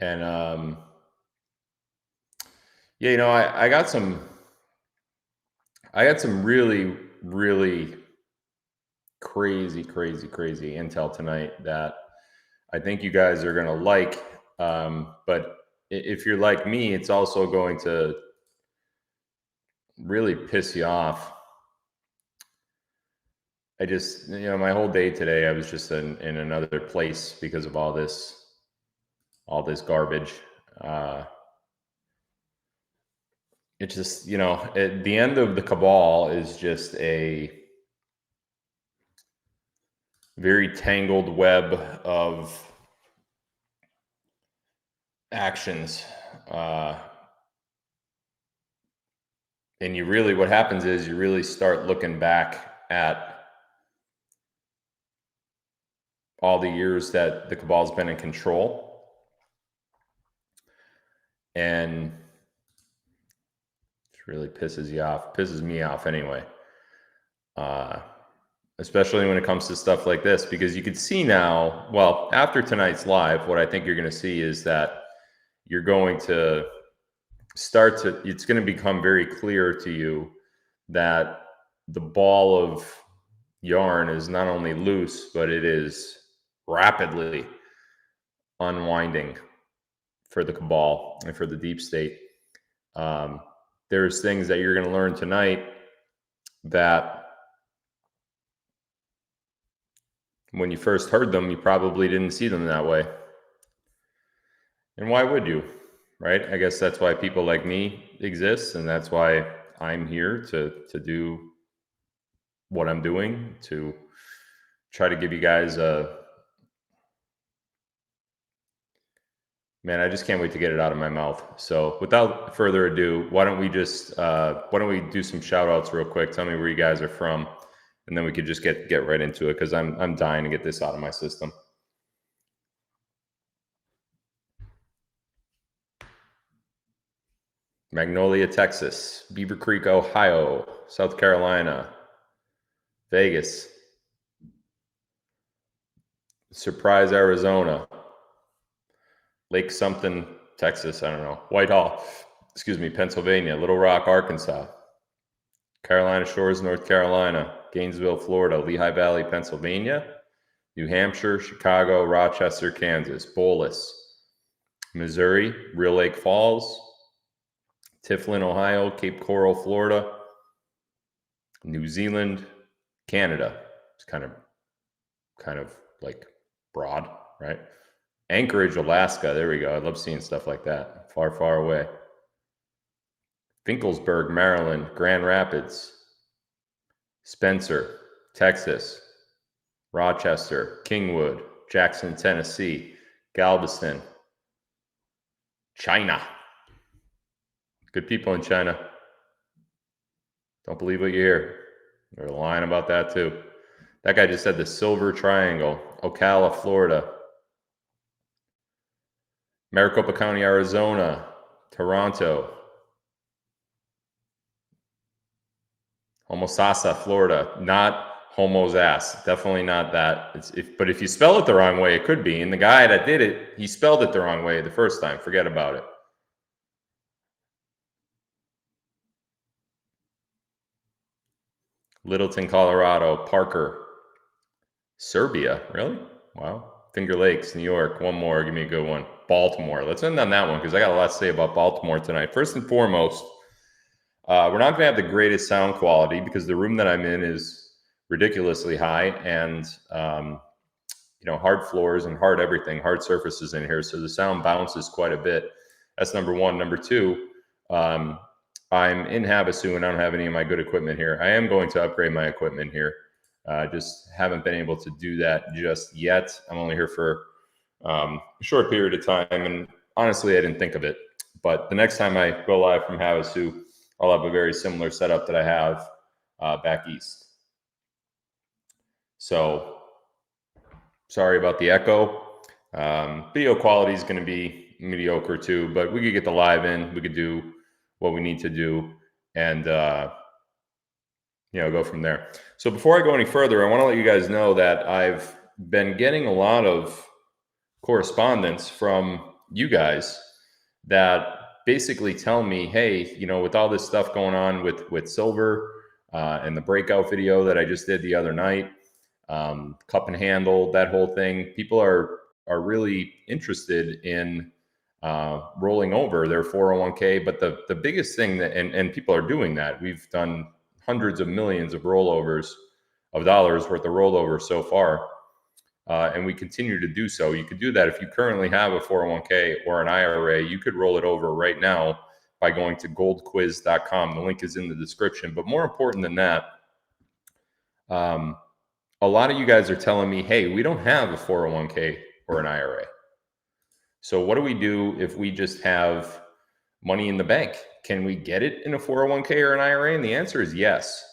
And yeah, you know, I got some really, really crazy intel tonight that I think you guys are gonna like. But if you're like me, it's also going to really piss you off. I just, you know, my whole day today, I was just in another place because of all this garbage. Uh, it's just, you know, at the end of the cabal is just a very tangled web of actions. And you really, what happens is you really start looking back at all the years that the cabal's been in control. And it really pisses you off, pisses me off anyway. Especially when it comes to stuff like this, because you could see now, well, after tonight's live, what I think you're going to see is that you're going to it's going to become very clear to you that the ball of yarn is not only loose, but it is rapidly unwinding for the cabal and for the deep state. There's things that you're going to learn tonight that when you first heard them, you probably didn't see them that way. And why would you, right? I guess that's why people like me exist, and that's why I'm here to do what I'm doing, to try to give you guys man, I just can't wait to get it out of my mouth. So without further ado, why don't we do some shout outs real quick? Tell me where you guys are from, and then we could just get right into it, because I'm dying to get this out of my system. Magnolia, Texas, Beaver Creek, Ohio, South Carolina, Vegas, Surprise, Arizona, Lake something, Texas, I don't know, Whitehall, Pennsylvania, Little Rock, Arkansas, Carolina Shores, North Carolina, Gainesville, Florida, Lehigh Valley, Pennsylvania, New Hampshire, Chicago, Rochester, Kansas, Bolus, Missouri, Real Lake Falls, Tiflin, Ohio, Cape Coral, Florida, New Zealand, Canada. It's kind of like broad, right? Anchorage, Alaska. There we go. I love seeing stuff like that. Far, far away. Finkelsburg, Maryland, Grand Rapids, Spencer, Texas, Rochester, Kingwood, Jackson, Tennessee, Galveston, China. Good people in China. Don't believe what you hear. They're lying about that too. That guy just said the Silver Triangle, Ocala, Florida, Maricopa County, Arizona, Toronto, Homosassa, Florida. Not homo's ass. Definitely not that. But if you spell it the wrong way, it could be. And the guy that did it, he spelled it the wrong way the first time. Forget about it. Littleton, Colorado, Parker, Serbia. Really? Wow. Finger Lakes, New York. One more. Give me a good one. Baltimore. Let's end on that one, because I got a lot to say about Baltimore tonight. First and foremost, we're not going to have the greatest sound quality because the room that I'm in is ridiculously high, and hard floors and hard everything, hard surfaces in here, so the sound bounces quite a bit. That's number one. Number two, I'm in Havasu and I don't have any of my good equipment here. I am going to upgrade my equipment here. Just haven't been able to do that just yet. I'm only here for a short period of time, and honestly, I didn't think of it. But the next time I go live from Havasu, I'll have a very similar setup that I have back east. So sorry about the echo. Video quality is going to be mediocre too, but we could get the live in. We could do what we need to do, and go from there. So before I go any further, I want to let you guys know that I've been getting a lot of correspondence from you guys that basically tell me, hey, you know, with all this stuff going on with silver and the breakout video that I just did the other night, cup and handle, that whole thing, people are really interested in rolling over their 401k. But the biggest thing that, and people are doing that, we've done hundreds of millions of rollovers of dollars worth of rollover so far. And we continue to do so. You could do that if you currently have a 401k or an IRA. You could roll it over right now by going to goldquiz.com. The link is in the description. But more important than that, a lot of you guys are telling me, hey, we don't have a 401k or an IRA. So what do we do if we just have money in the bank? Can we get it in a 401k or an IRA? And the answer is yes.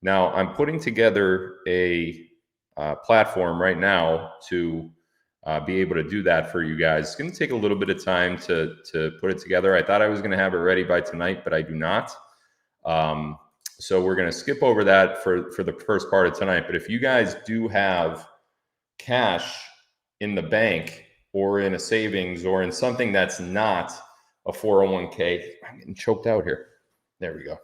Now, I'm putting together a platform right now to be able to do that for you guys. It's going to take a little bit of time to put it together. I thought I was going to have it ready by tonight, but I do not. So we're going to skip over that for the first part of tonight. But if you guys do have cash in the bank or in a savings or in something that's not a 401k, I'm getting choked out here. There we go.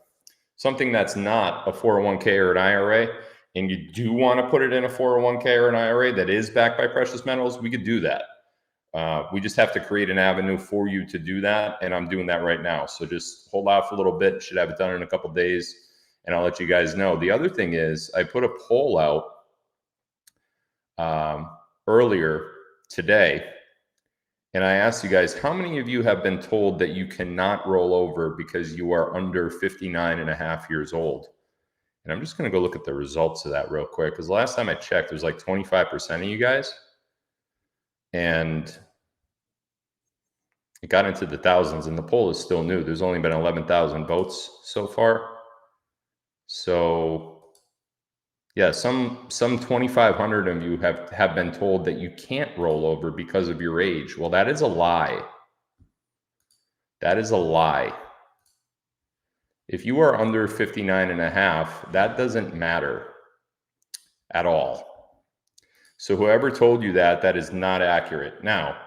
Something that's not a 401k or an IRA, and you do want to put it in a 401k or an IRA that is backed by precious metals, we could do that. We just have to create an avenue for you to do that, and I'm doing that right now. So just hold off a little bit. Should have it done in a couple of days, and I'll let you guys know. The other thing is I put a poll out earlier today, and I asked you guys, how many of you have been told that you cannot roll over because you are under 59 and a half years old? And I'm just going to go look at the results of that real quick, because last time I checked, it was like 25% of you guys. And it got into the thousands, and the poll is still new. There's only been 11,000 votes so far. So yeah, some 2,500 of you have been told that you can't roll over because of your age. Well, that is a lie. That is a lie. If you are under 59 and a half, that doesn't matter at all. So whoever told you that, that is not accurate. Now,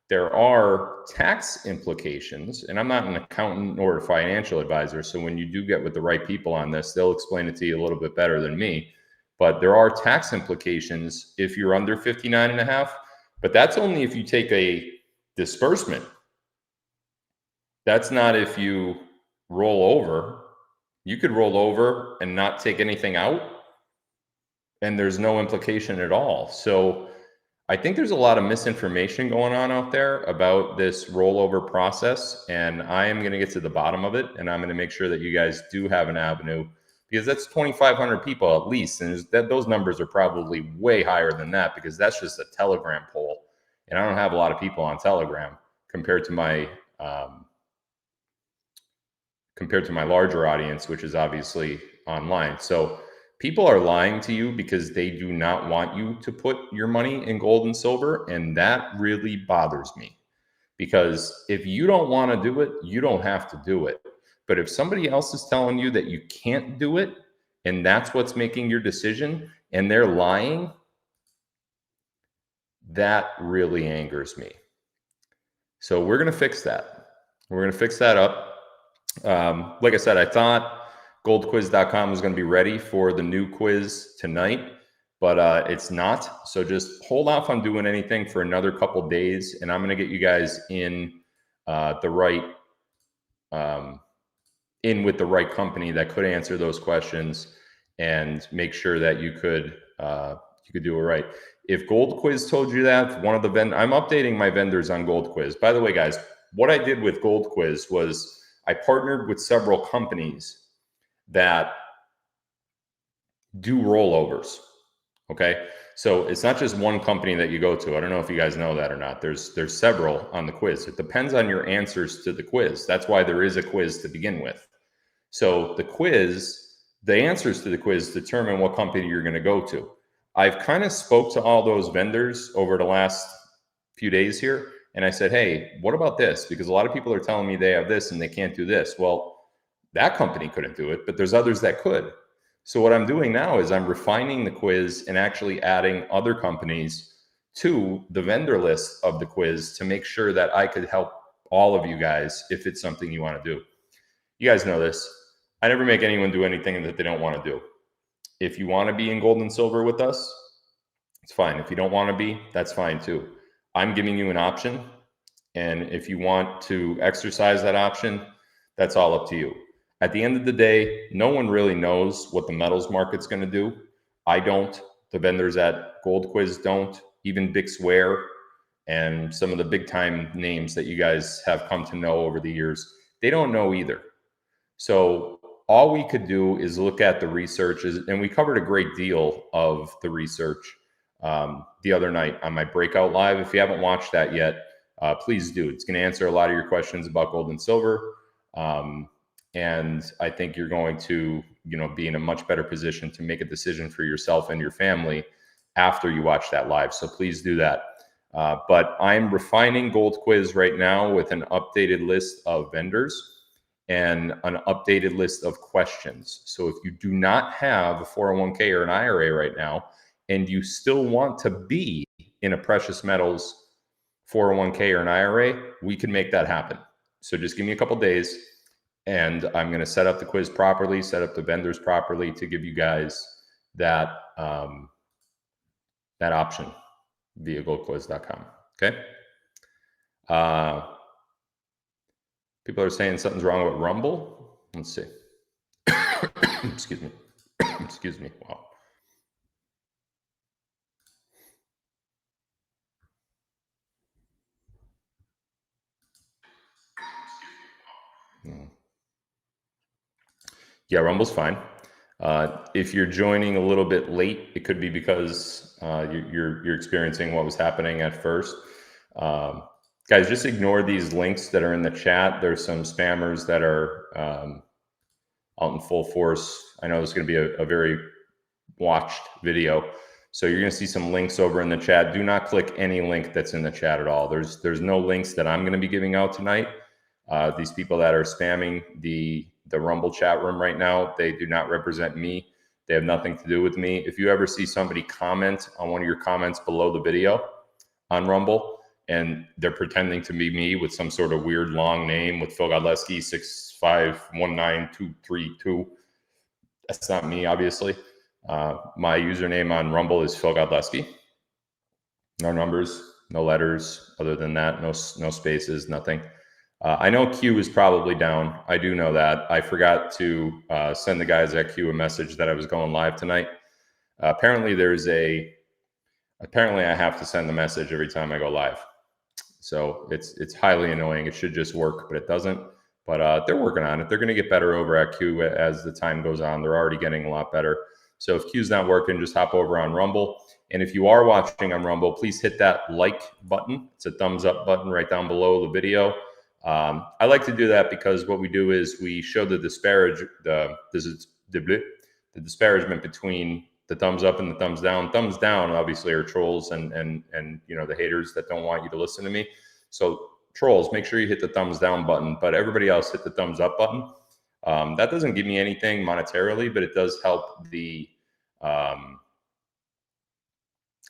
there are tax implications, and I'm not an accountant or a financial advisor, so when you do get with the right people on this, they'll explain it to you a little bit better than me. But there are tax implications if you're under 59 and a half, but that's only if you take a disbursement. That's not if you roll over. You could roll over and not take anything out, and there's no implication at all. So I think there's a lot of misinformation going on out there about this rollover process, and I am going to get to the bottom of it, and I'm going to make sure that you guys do have an avenue, because that's 2,500 people at least, and those numbers are probably way higher than that, because that's just a Telegram poll, and I don't have a lot of people on Telegram compared to my larger audience, which is obviously online. So people are lying to you because they do not want you to put your money in gold and silver, and that really bothers me, because if you don't want to do it, you don't have to do it. But if somebody else is telling you that you can't do it, and that's what's making your decision, and they're lying, that really angers me. So we're going to fix that. We're going to fix that up. Like I said, I thought goldquiz.com was going to be ready for the new quiz tonight, but it's not. So just hold off on doing anything for another couple days, and I'm going to get you guys in with the right company that could answer those questions and make sure that you could do it right. If Gold Quiz told you that, I'm updating my vendors on Gold Quiz. By the way, guys, what I did with Gold Quiz was I partnered with several companies that do rollovers. Okay. So it's not just one company that you go to. I don't know if you guys know that or not. There's several on the quiz. It depends on your answers to the quiz. That's why there is a quiz to begin with. So the answers to the quiz determine what company you're going to go to. I've kind of spoke to all those vendors over the last few days here, and I said, hey, what about this? Because a lot of people are telling me they have this and they can't do this. Well, that company couldn't do it, but there's others that could. So what I'm doing now is I'm refining the quiz and actually adding other companies to the vendor list of the quiz to make sure that I could help all of you guys if it's something you want to do. You guys know this. I never make anyone do anything that they don't want to do. If you want to be in gold and silver with us, it's fine. If you don't want to be, that's fine too. I'm giving you an option. And if you want to exercise that option, that's all up to you. At the end of the day, no one really knows what the metals market's going to do. I don't. The vendors at Gold Quiz don't. Even Bixware and some of the big time names that you guys have come to know over the years, they don't know either. So all we could do is look at the research, and we covered a great deal of the research the other night on my breakout live. If you haven't watched that yet, please do. It's going to answer a lot of your questions about gold and silver. And I think you're going to, be in a much better position to make a decision for yourself and your family after you watch that live. So please do that. But I'm refining Gold Quiz right now with an updated list of vendors and an updated list of questions. So if you do not have a 401k or an IRA right now, and you still want to be in a precious metals 401k or an IRA, we can make that happen. So just give me a couple days, and I'm going to set up the quiz properly, set up the vendors properly to give you guys that that option via goldquiz.com. Okay. People are saying something's wrong with Rumble. Let's see. Excuse me. Excuse me. Wow. Yeah, Rumble's fine. If you're joining a little bit late, it could be because you're experiencing what was happening at first. Guys, just ignore these links that are in the chat. There's some spammers that are out in full force. I know this is going to be a very watched video. So you're going to see some links over in the chat. Do not click any link that's in the chat at all. There's no links that I'm going to be giving out tonight. These people that are spamming the Rumble chat room right now, they do not represent me. They have nothing to do with me. If you ever see somebody comment on one of your comments below the video on Rumble, and they're pretending to be me with some sort of weird long name with Phil Godlewski 6519232, that's not me, obviously. My username on Rumble is Phil Godlewski. No numbers, no letters. Other than that, no spaces, nothing. I know Q is probably down. I do know that. I forgot to send the guys at Q a message that I was going live tonight. Apparently I have to send the message every time I go live. So it's highly annoying. It should just work, but it doesn't. But they're working on it. They're going to get better over at Q as the time goes on. They're already getting a lot better. So if Q's not working, just hop over on Rumble. And if you are watching on Rumble, please hit that like button. It's a thumbs up button right down below the video. I like to do that because what we do is we show the disparagement between the thumbs up and the thumbs down. Thumbs down obviously are trolls and the haters that don't want you to listen to me. So trolls, make sure you hit the thumbs down button, but everybody else hit the thumbs up button. That doesn't give me anything monetarily, but it does help the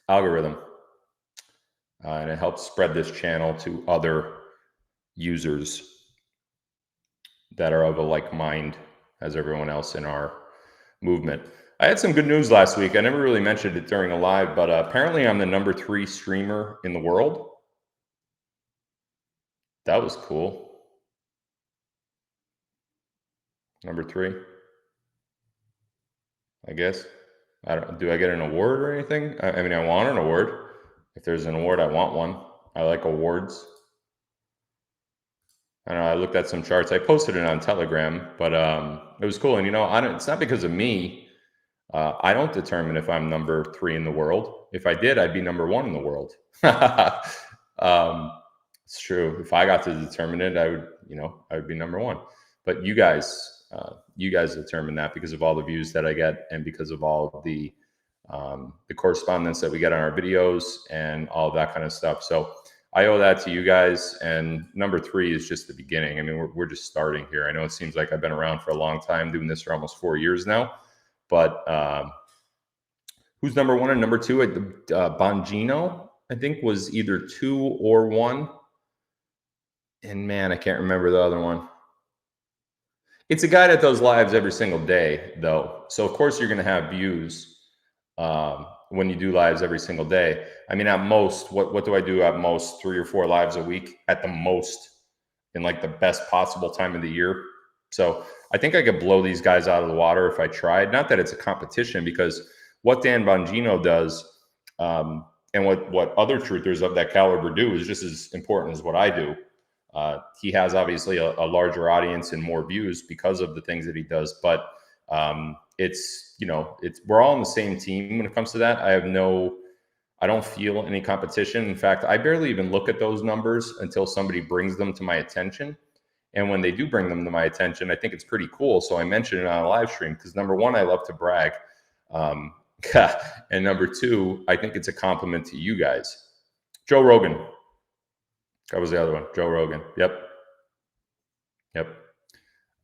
algorithm, and it helps spread this channel to other users that are of a like mind as everyone else in our movement. I had some good news last week. I never really mentioned it during a live, but apparently I'm the #3 streamer in the world. That was cool. #3, I guess. Do I get an award or anything? I mean, I want an award. If there's an award, I want one. I like awards. I know I looked at some charts. I posted it on Telegram, but it was cool. And it's not because of me. I don't determine if I'm #3 in the world. If I did, I'd be #1 in the world. It's true. If I got to determine it, I would be #1. But you guys determine that because of all the views that I get and because of all of the correspondence that we get on our videos and all of that kind of stuff. So I owe that to you guys. And #3 is just the beginning. I mean, we're just starting here. I know it seems like I've been around for a long time, doing this for almost 4 years now. But who's #1 and #2? Bongino? I think, was either 2 or 1. And man, I can't remember the other one. It's a guy that does lives every single day, though. So of course you're going to have views when you do lives every single day. I mean, at most, what do I do at most? 3 or 4 lives a week at the most, in like the best possible time of the year. So I think I could blow these guys out of the water if I tried. Not that it's a competition, because what Dan Bongino does and what other truthers of that caliber do is just as important as what I do. He has obviously a larger audience and more views because of the things that he does, but it's we're all on the same team when it comes to that. I don't feel any competition. In fact, I barely even look at those numbers until somebody brings them to my attention. And when they do bring them to my attention, I think it's pretty cool. So I mention it on a live stream because, number one, I love to brag. And number two, I think it's a compliment to you guys. Joe Rogan. That was the other one. Joe Rogan. Yep.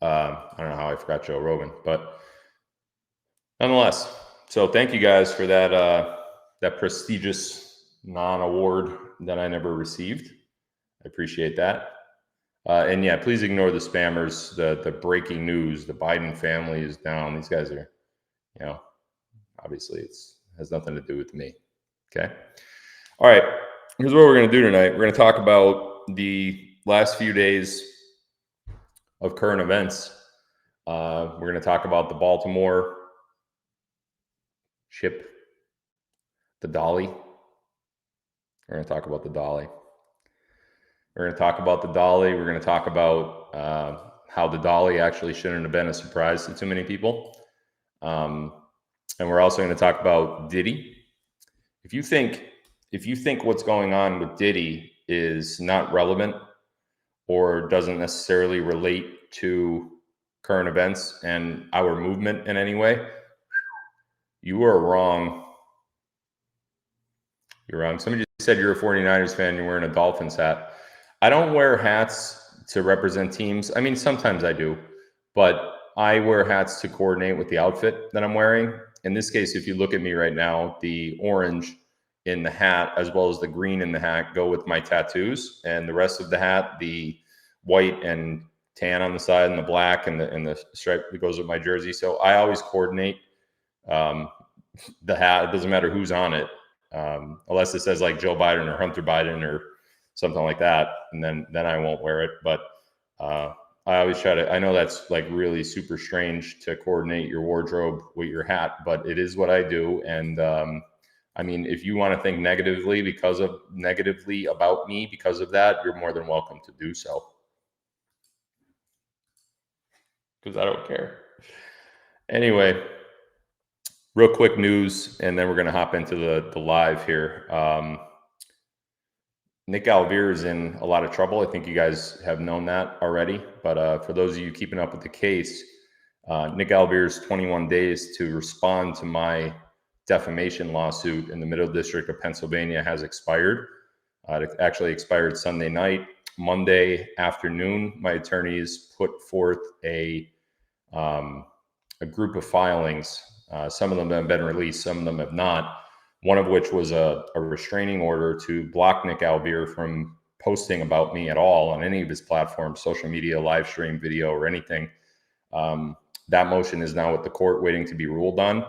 I don't know how I forgot Joe Rogan, but nonetheless. So thank you guys for that prestigious non-award that I never received. I appreciate that. And yeah, please ignore the spammers, the breaking news, the Biden family is down. These guys are, obviously it has nothing to do with me. Okay. All right. Here's what we're going to do tonight. We're going to talk about the last few days of current events. We're going to talk about the Baltimore ship, the Dolly. We're going to talk about the Dolly. We're going to talk about the Dolly. We're going to talk about how the Dolly actually shouldn't have been a surprise to too many people. And we're also going to talk about Diddy. If you think what's going on with Diddy is not relevant or doesn't necessarily relate to current events and our movement in any way, you are wrong. You're wrong. Somebody just said you're a 49ers fan, you're wearing a Dolphins hat. I don't wear hats to represent teams. I mean, sometimes I do, but I wear hats to coordinate with the outfit that I'm wearing. In this case, if you look at me right now, the orange in the hat as well as the green in the hat go with my tattoos, and the rest of the hat, the white and tan on the side and the black and the stripe that goes with my jersey. So I always coordinate the hat. It doesn't matter who's on it, unless it says like Joe Biden or Hunter Biden or something like that, and then I won't wear it. But I always try to, I know that's like really super strange to coordinate your wardrobe with your hat, but it is what I do. And I mean, if you want to think negatively about me because of that, you're more than welcome to do so. Because I don't care. Anyway, real quick news, and then we're going to hop into the live here. Nick Alvear is in a lot of trouble. I think you guys have known that already. But for those of you keeping up with the case, Nick Alvear's 21 days to respond to my defamation lawsuit in the Middle District of Pennsylvania has expired. It actually expired Sunday night. Monday afternoon, my attorneys put forth a group of filings. Some of them have been released, some of them have not. One of which was a restraining order to block Nick Alvear from posting about me at all on any of his platforms, social media, live stream, video, or anything. That motion is now with the court waiting to be ruled on.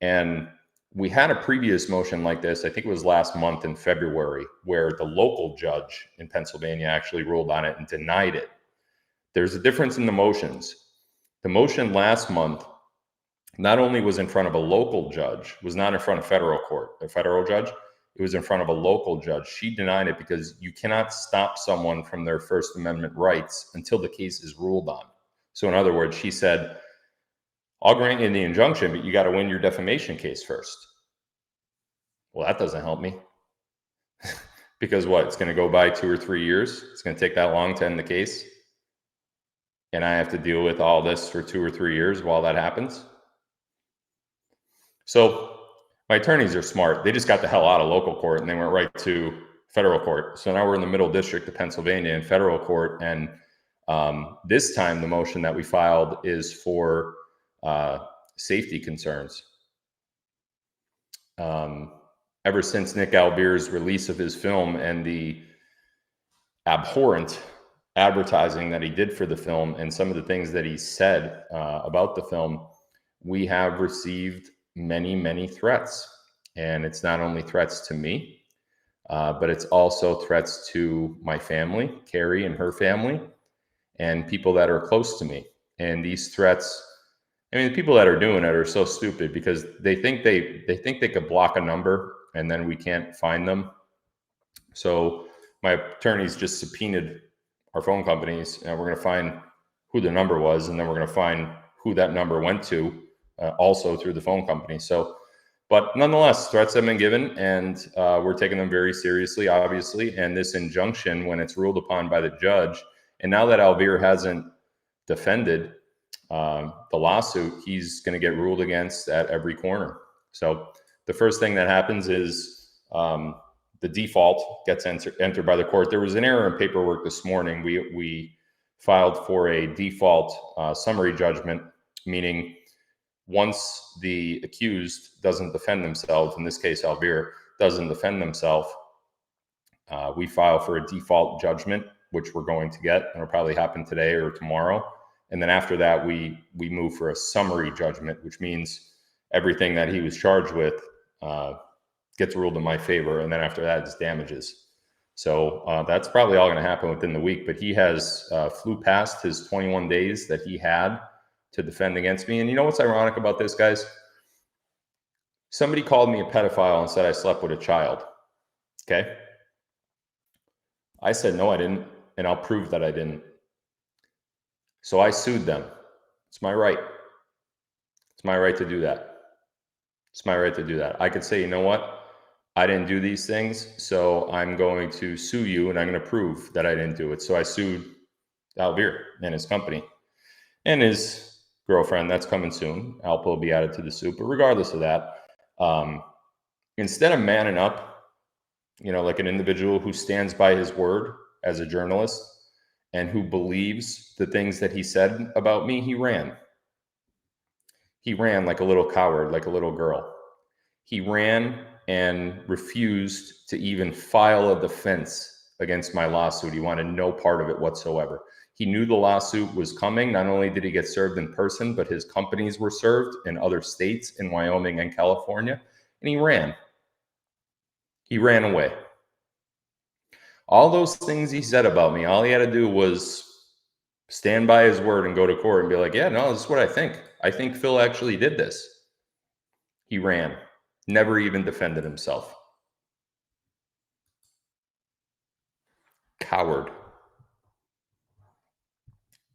And we had a previous motion like this, I think it was last month in February, where the local judge in Pennsylvania actually ruled on it and denied it. There's a difference in the motions. The motion last month not only was in front of a local judge, was not in front of federal court, a federal judge, it was in front of a local judge. She denied it because you cannot stop someone from their First Amendment rights until the case is ruled on. So in other words, she said, I'll grant you the injunction, but you got to win your defamation case first. Well, that doesn't help me. Because what? It's going to go by 2 or 3 years. It's going to take that long to end the case. And I have to deal with all this for 2 or 3 years while that happens. So my attorneys are smart. They just got the hell out of local court and they went right to federal court. So now we're in the Middle District of Pennsylvania in federal court. And this time the motion that we filed is for safety concerns. ever since Nick Albeer's release of his film and the abhorrent advertising that he did for the film and some of the things that he said about the film, we have received many, many threats. And it's not only threats to me, but it's also threats to my family, Carrie and her family, and people that are close to me. And these threats, I mean, the people that are doing it are so stupid because they think they could block a number and then we can't find them. So my attorneys just subpoenaed our phone companies, and we're going to find who the number was, and then we're going to find who that number went to, also through the phone company. So, but nonetheless, threats have been given, and we're taking them very seriously, obviously. And this injunction, when it's ruled upon by the judge, and now that Albeer hasn't defended the lawsuit, he's going to get ruled against at every corner. So the first thing that happens is the default gets entered by the court. There was an error in paperwork this morning. We filed for a default summary judgment, meaning once the accused doesn't defend themselves, in this case Albeer doesn't defend themselves, we file for a default judgment, which we're going to get, and it'll probably happen today or tomorrow. And then after that, we move for a summary judgment, which means everything that he was charged with gets ruled in my favor. And then after that, it's damages. So that's probably all going to happen within the week. But he has flew past his 21 days that he had to defend against me. And you know what's ironic about this, guys? Somebody called me a pedophile and said I slept with a child. Okay. I said, no, I didn't. And I'll prove that I didn't. So I sued them. It's my right. It's my right to do that. It's my right to do that. I could say, you know what? I didn't do these things, so I'm going to sue you, and I'm going to prove that I didn't do it. So I sued Albeer and his company and his girlfriend. That's coming soon. Alpa will be added to the suit. But regardless of that, instead of manning up, like an individual who stands by his word as a journalist and who believes the things that he said about me, he ran. He ran like a little coward, like a little girl. He ran and refused to even file a defense against my lawsuit. He wanted no part of it whatsoever. He knew the lawsuit was coming. Not only did he get served in person, but his companies were served in other states, in Wyoming and California, and he ran. He ran away. All those things he said about me, all he had to do was stand by his word and go to court and be like, yeah, no, this is what I think. I think Phil actually did this. He ran, never even defended himself. Coward.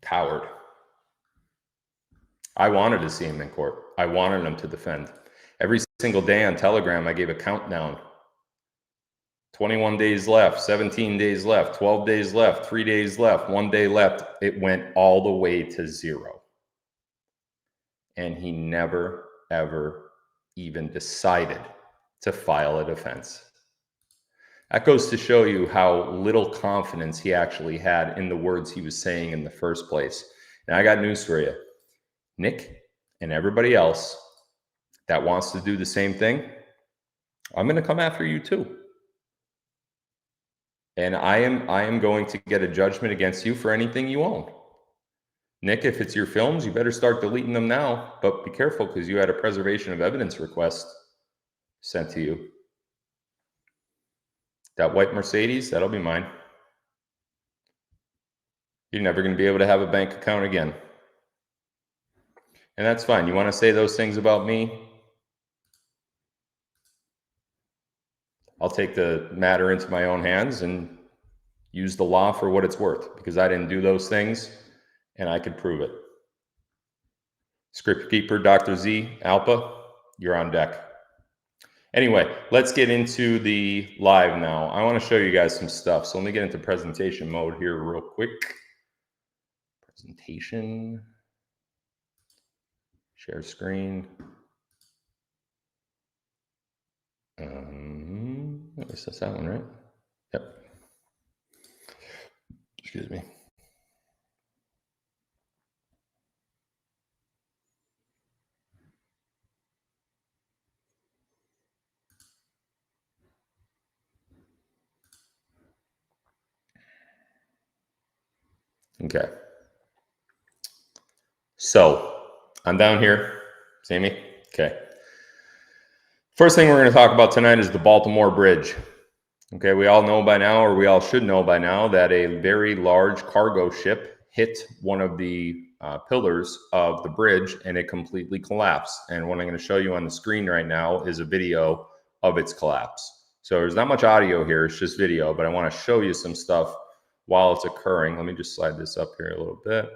Coward. I wanted to see him in court. I wanted him to defend. Every single day on Telegram, I gave a countdown. 21 days left, 17 days left, 12 days left, 3 days left, 1 day left. It went all the way to 0. And he never, ever even decided to file a defense. That goes to show you how little confidence he actually had in the words he was saying in the first place. And I got news for you. Nick and everybody else that wants to do the same thing, I'm going to come after you too. And I am going to get a judgment against you for anything you own. Nick, if it's your films, you better start deleting them now, but be careful because you had a preservation of evidence request sent to you. That white Mercedes, that'll be mine. You're never going to be able to have a bank account again. And that's fine. You want to say those things about me? I'll take the matter into my own hands and use the law for what it's worth because I didn't do those things and I could prove it. Script Keeper, Dr. Z, Alpa, you're on deck. Anyway, let's get into the live now. I want to show you guys some stuff. So let me get into presentation mode here real quick. Presentation. Share screen. I guess that's that one, right? Yep. Excuse me. Okay. So I'm down here. See me? Okay. First thing we're going to talk about tonight is the Baltimore Bridge. Okay, we all know by now, or we all should know by now, that a very large cargo ship hit one of the pillars of the bridge and it completely collapsed. And what I'm going to show you on the screen right now is a video of its collapse. So there's not much audio here, it's just video, but I want to show you some stuff while it's occurring. Let me just slide this up here a little bit.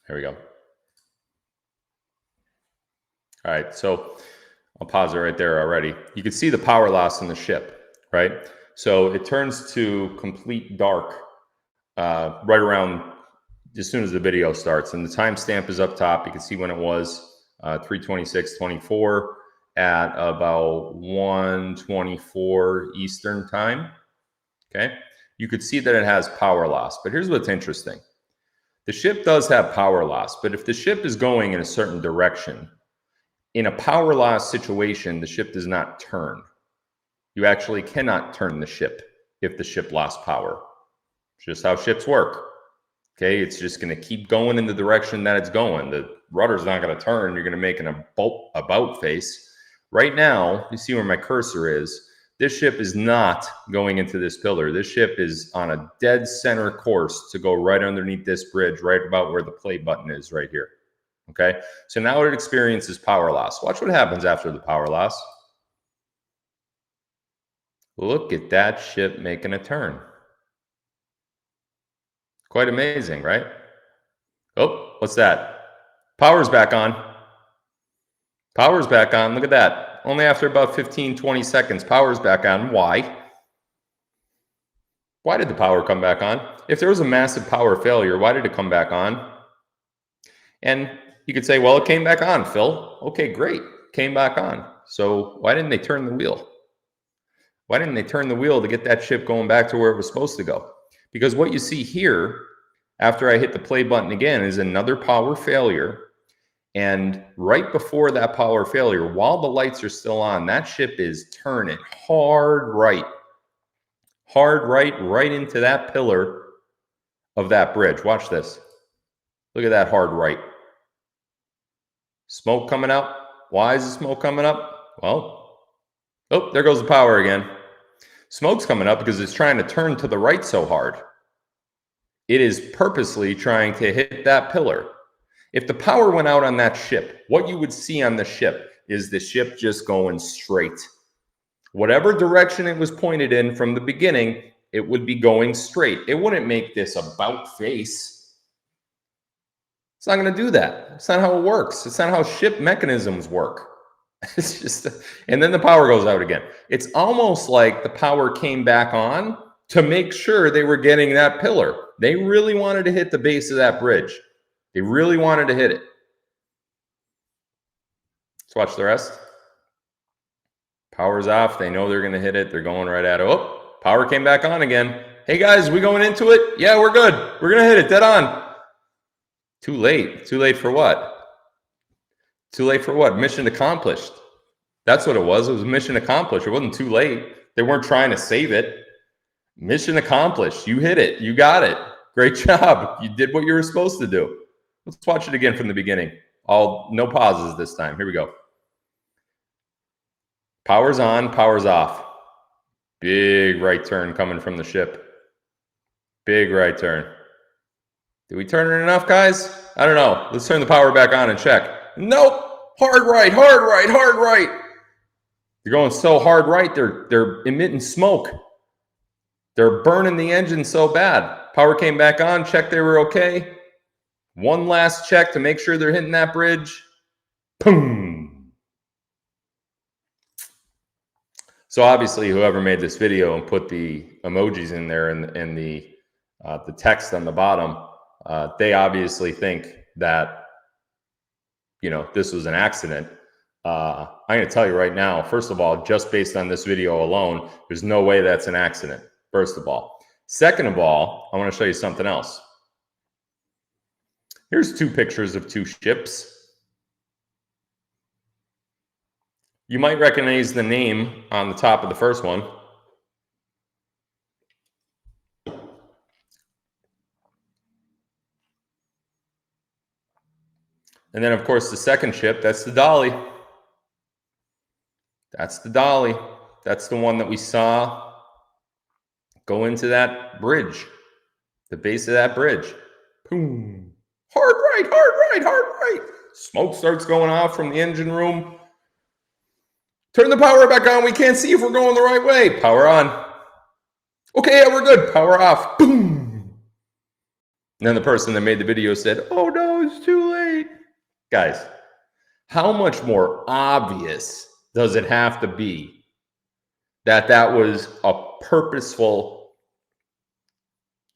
There we go. All right, so I'll pause it right there already. You can see the power loss in the ship, right? So it turns to complete dark right around as soon as the video starts. And the timestamp is up top. You can see when it was 3:26:24 at about 1:24 Eastern time. Okay, you could see that it has power loss. But here's what's interesting. The ship does have power loss, but if the ship is going in a certain direction, in a power loss situation, the ship does not turn. You actually cannot turn the ship if the ship lost power. It's just how ships work. Okay, it's just going to keep going in the direction that it's going. The rudder's not going to turn. You're going to make an about face. Right now, you see where my cursor is. This ship is not going into this pillar. This ship is on a dead center course to go right underneath this bridge, right about where the play button is right here. Okay, so now it experiences power loss. Watch what happens after the power loss. Look at that ship making a turn. Quite amazing, right? Oh, what's that? Power's back on. Power's back on. Look at that. Only after about 15, 20 seconds, power's back on. Why? Why did the power come back on? If there was a massive power failure, why did it come back on? And you could say, well, it came back on, Phil. Okay, great. Came back on. So why didn't they turn the wheel? Why didn't they turn the wheel to get that ship going back to where it was supposed to go? Because what you see here, after I hit the play button again, is another power failure. And right before that power failure, while the lights are still on, that ship is turning hard right into that pillar of that bridge. Watch this. Look at that hard right. Smoke coming up. Why is the smoke coming up? Well, oh, there goes the power again. Smoke's coming up because it's trying to turn to the right so hard. It is purposely trying to hit that pillar. If the power went out on that ship, what you would see on the ship is the ship just going straight. Whatever direction it was pointed in from the beginning, it would be going straight. It wouldn't make this about face. It's not going to do that. It's not how it works. It's not how ship mechanisms work. It's just, and then the power goes out again. It's almost like the power came back on to make sure they were getting that pillar. They really wanted to hit the base of that bridge. They really wanted to hit it. Let's watch the rest. Power's off. They know they're going to hit it. They're going right at it. Oh, power came back on again. Hey, guys, we going into it? Yeah, we're good. We're going to hit it dead on. Too late. Too late for what? Too late for what? Mission accomplished. That's what it was. It was mission accomplished. It wasn't too late. They weren't trying to save it. Mission accomplished. You hit it. You got it. Great job. You did what you were supposed to do. Let's watch it again from the beginning. No pauses this time. Here we go. Power's on, power's off. Big right turn coming from the ship. Big right turn. Did we turn it enough, guys? I don't know. Let's turn the power back on and check. Nope. Hard right, hard right, hard right. They're going so hard right, they're emitting smoke. They're burning the engine so bad. Power came back on, checked they were okay. One last check to make sure they're hitting that bridge. Boom. So obviously, whoever made this video and put the emojis in there and the text on the bottom, they obviously think that, you know, this was an accident. I'm going to tell you right now, first of all, just based on this video alone, there's no way that's an accident, first of all. Second of all, I want to show you something else. Here's two pictures of two ships. You might recognize the name on the top of the first one. And then, of course, the second ship, that's the dolly. That's the dolly. That's the one that we saw go into that bridge, the base of that bridge. Boom. Hard right, hard right, hard right. Smoke starts going off from the engine room. Turn the power back on. We can't see if we're going the right way. Power on. Okay, yeah, we're good. Power off. Boom. And then the person that made the video said, oh no, it's too late. Guys, how much more obvious does it have to be that that was a purposeful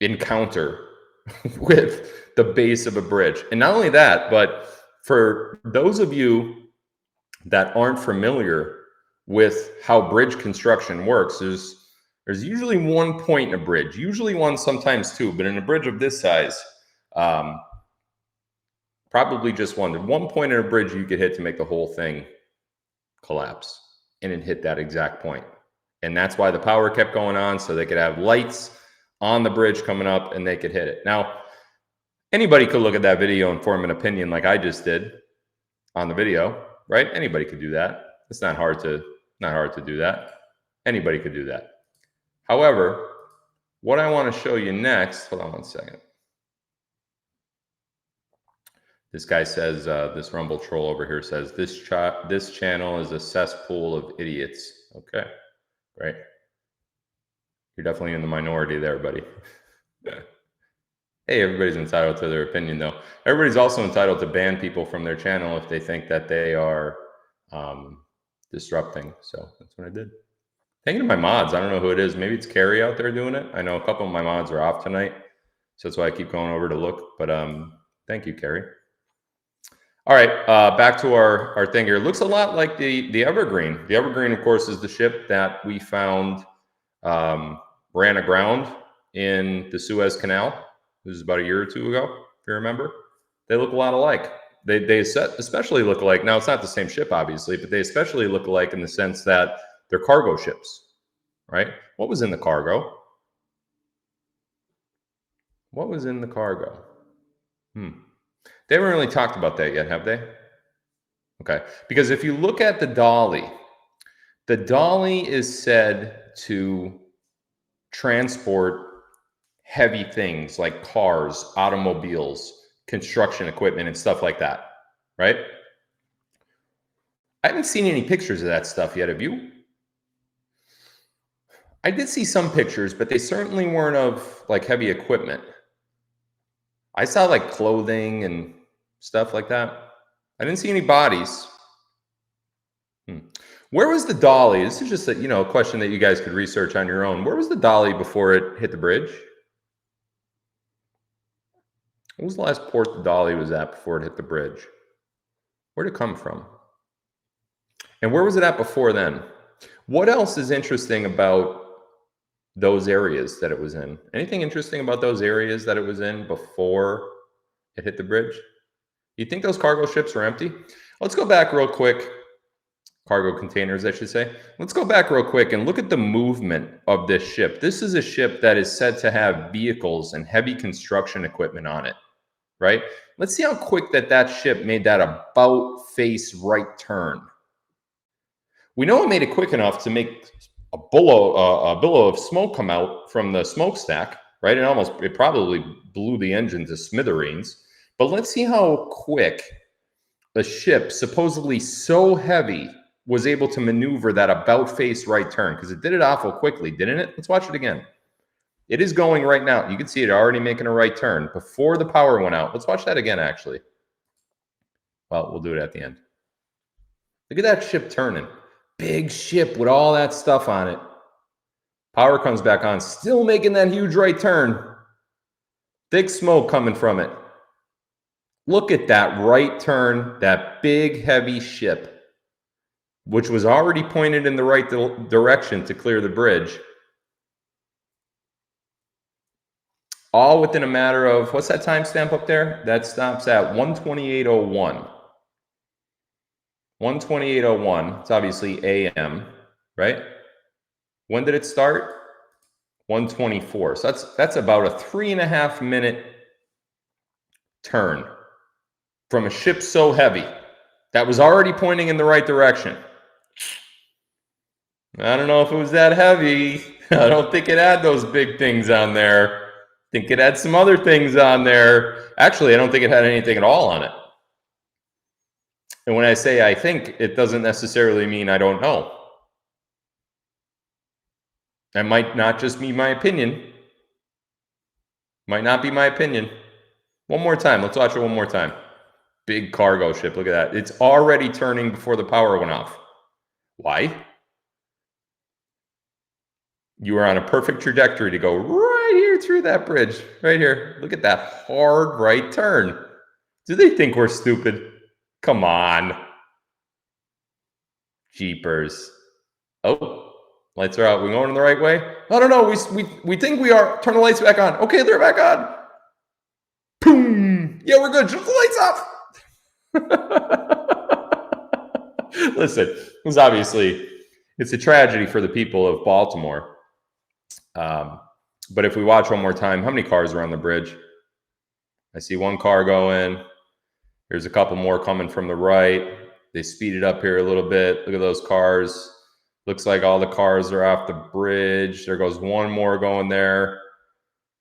encounter with the base of a bridge? And not only that, but for those of you that aren't familiar with how bridge construction works, there's usually one point in a bridge, usually one, sometimes two, but in a bridge of this size, probably just one. At one point in a bridge you could hit to make the whole thing collapse, and it hit that exact point. And that's why the power kept going on, so they could have lights on the bridge coming up and they could hit it. Now, anybody could look at that video and form an opinion like I just did on the video, right? Anybody could do that. It's not hard to do that. Anybody could do that. However, what I want to show you next, hold on one second. This guy says, this Rumble troll over here says, this channel is a cesspool of idiots. Okay, great. You're definitely in the minority there, buddy. Hey, everybody's entitled to their opinion, though. Everybody's also entitled to ban people from their channel if they think that they are disrupting. So that's what I did. Thank you to my mods. I don't know who it is. Maybe it's Carrie out there doing it. I know a couple of my mods are off tonight, so that's why I keep going over to look. But thank you, Carrie. All right, back to our thing here. It looks a lot like the Evergreen. The Evergreen, of course, is the ship that we found ran aground in the Suez Canal. This is about a year or two ago, if you remember. They look a lot alike. They especially look alike. Now, it's not the same ship, obviously, but they especially look alike in the sense that they're cargo ships, right? What was in the cargo? What was in the cargo? They haven't really talked about that yet, have they? Okay, because if you look at the dolly is said to transport heavy things like cars, automobiles, construction equipment, and stuff like that, right? I haven't seen any pictures of that stuff yet, have you? I did see some pictures, but they certainly weren't of like heavy equipment. I saw like clothing and stuff like that. I didn't see any bodies. Where was the dolly? This is just a question that you guys could research on your own. Where was the dolly before it hit the bridge? What was the last port the dolly was at before it hit the bridge? Where did it come from? And where was it at before then? What else is interesting about those areas that it was in? Anything interesting about those areas that it was in before it hit the bridge? You think those cargo ships are empty? Let's go back real quick. Cargo containers, I should say. Let's go back real quick and look at the movement of this ship. This is a ship that is said to have vehicles and heavy construction equipment on it, right? Let's see how quick that ship made that about face right turn. We know it made it quick enough to make a billow of smoke come out from the smokestack, right? It probably blew the engine to smithereens. But let's see how quick a ship supposedly so heavy was able to maneuver that about face right turn, because it did it awful quickly, didn't it? Let's watch it again. It is going right now. You can see it already making a right turn before the power went out. Let's watch that again, actually. Well, we'll do it at the end. Look at that ship turning. Big ship with all that stuff on it. Power comes back on, still making that huge right turn. Thick smoke coming from it. Look at that right turn, that big, heavy ship, which was already pointed in the right direction to clear the bridge. All within a matter of, what's that timestamp up there? That stops at 1:28:01. 1:28:01. It's obviously AM, right? When did it start? 1:24. So that's about a 3.5 minute turn. from a ship so heavy that was already pointing in the right direction. I don't know if it was that heavy. I don't think it had those big things on there. I think it had some other things on there. Actually, I don't think it had anything at all on it. And when I say I think, it doesn't necessarily mean I don't know. That might not just be my opinion. Might not be my opinion. One more time. Let's watch it one more time. Big cargo ship. Look at that. It's already turning before the power went off. Why? You are on a perfect trajectory to go right here through that bridge. Right here. Look at that hard right turn. Do they think we're stupid? Come on. Jeepers. Oh, lights are out. We going in the right way? I don't know. We think we are. Turn the lights back on. Okay, they're back on. Boom. Yeah, we're good. Shut the lights off. Listen, it's a tragedy for the people of Baltimore. But if we watch one more time, how many cars are on the bridge? I see one car going. There's a couple more coming from the right. They speeded up here a little bit. Look at those cars. Looks like all the cars are off the bridge. There goes one more going there.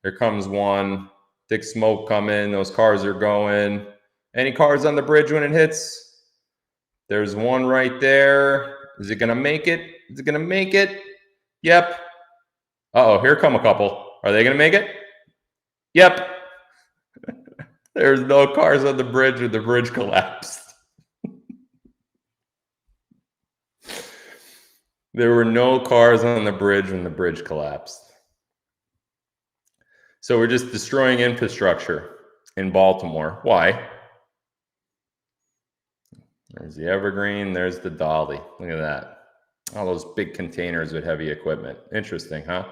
Here comes one. Thick smoke coming. Those cars are going. Any cars on the bridge when it hits? There's one right there. Is it going to make it? Is it going to make it? Yep. Uh-oh, here come a couple. Are they going to make it? Yep. There's no cars on the bridge when the bridge collapsed. There were no cars on the bridge when the bridge collapsed. So we're just destroying infrastructure in Baltimore. Why? There's the Evergreen. There's the Dolly. Look at that. All those big containers with heavy equipment. Interesting, huh?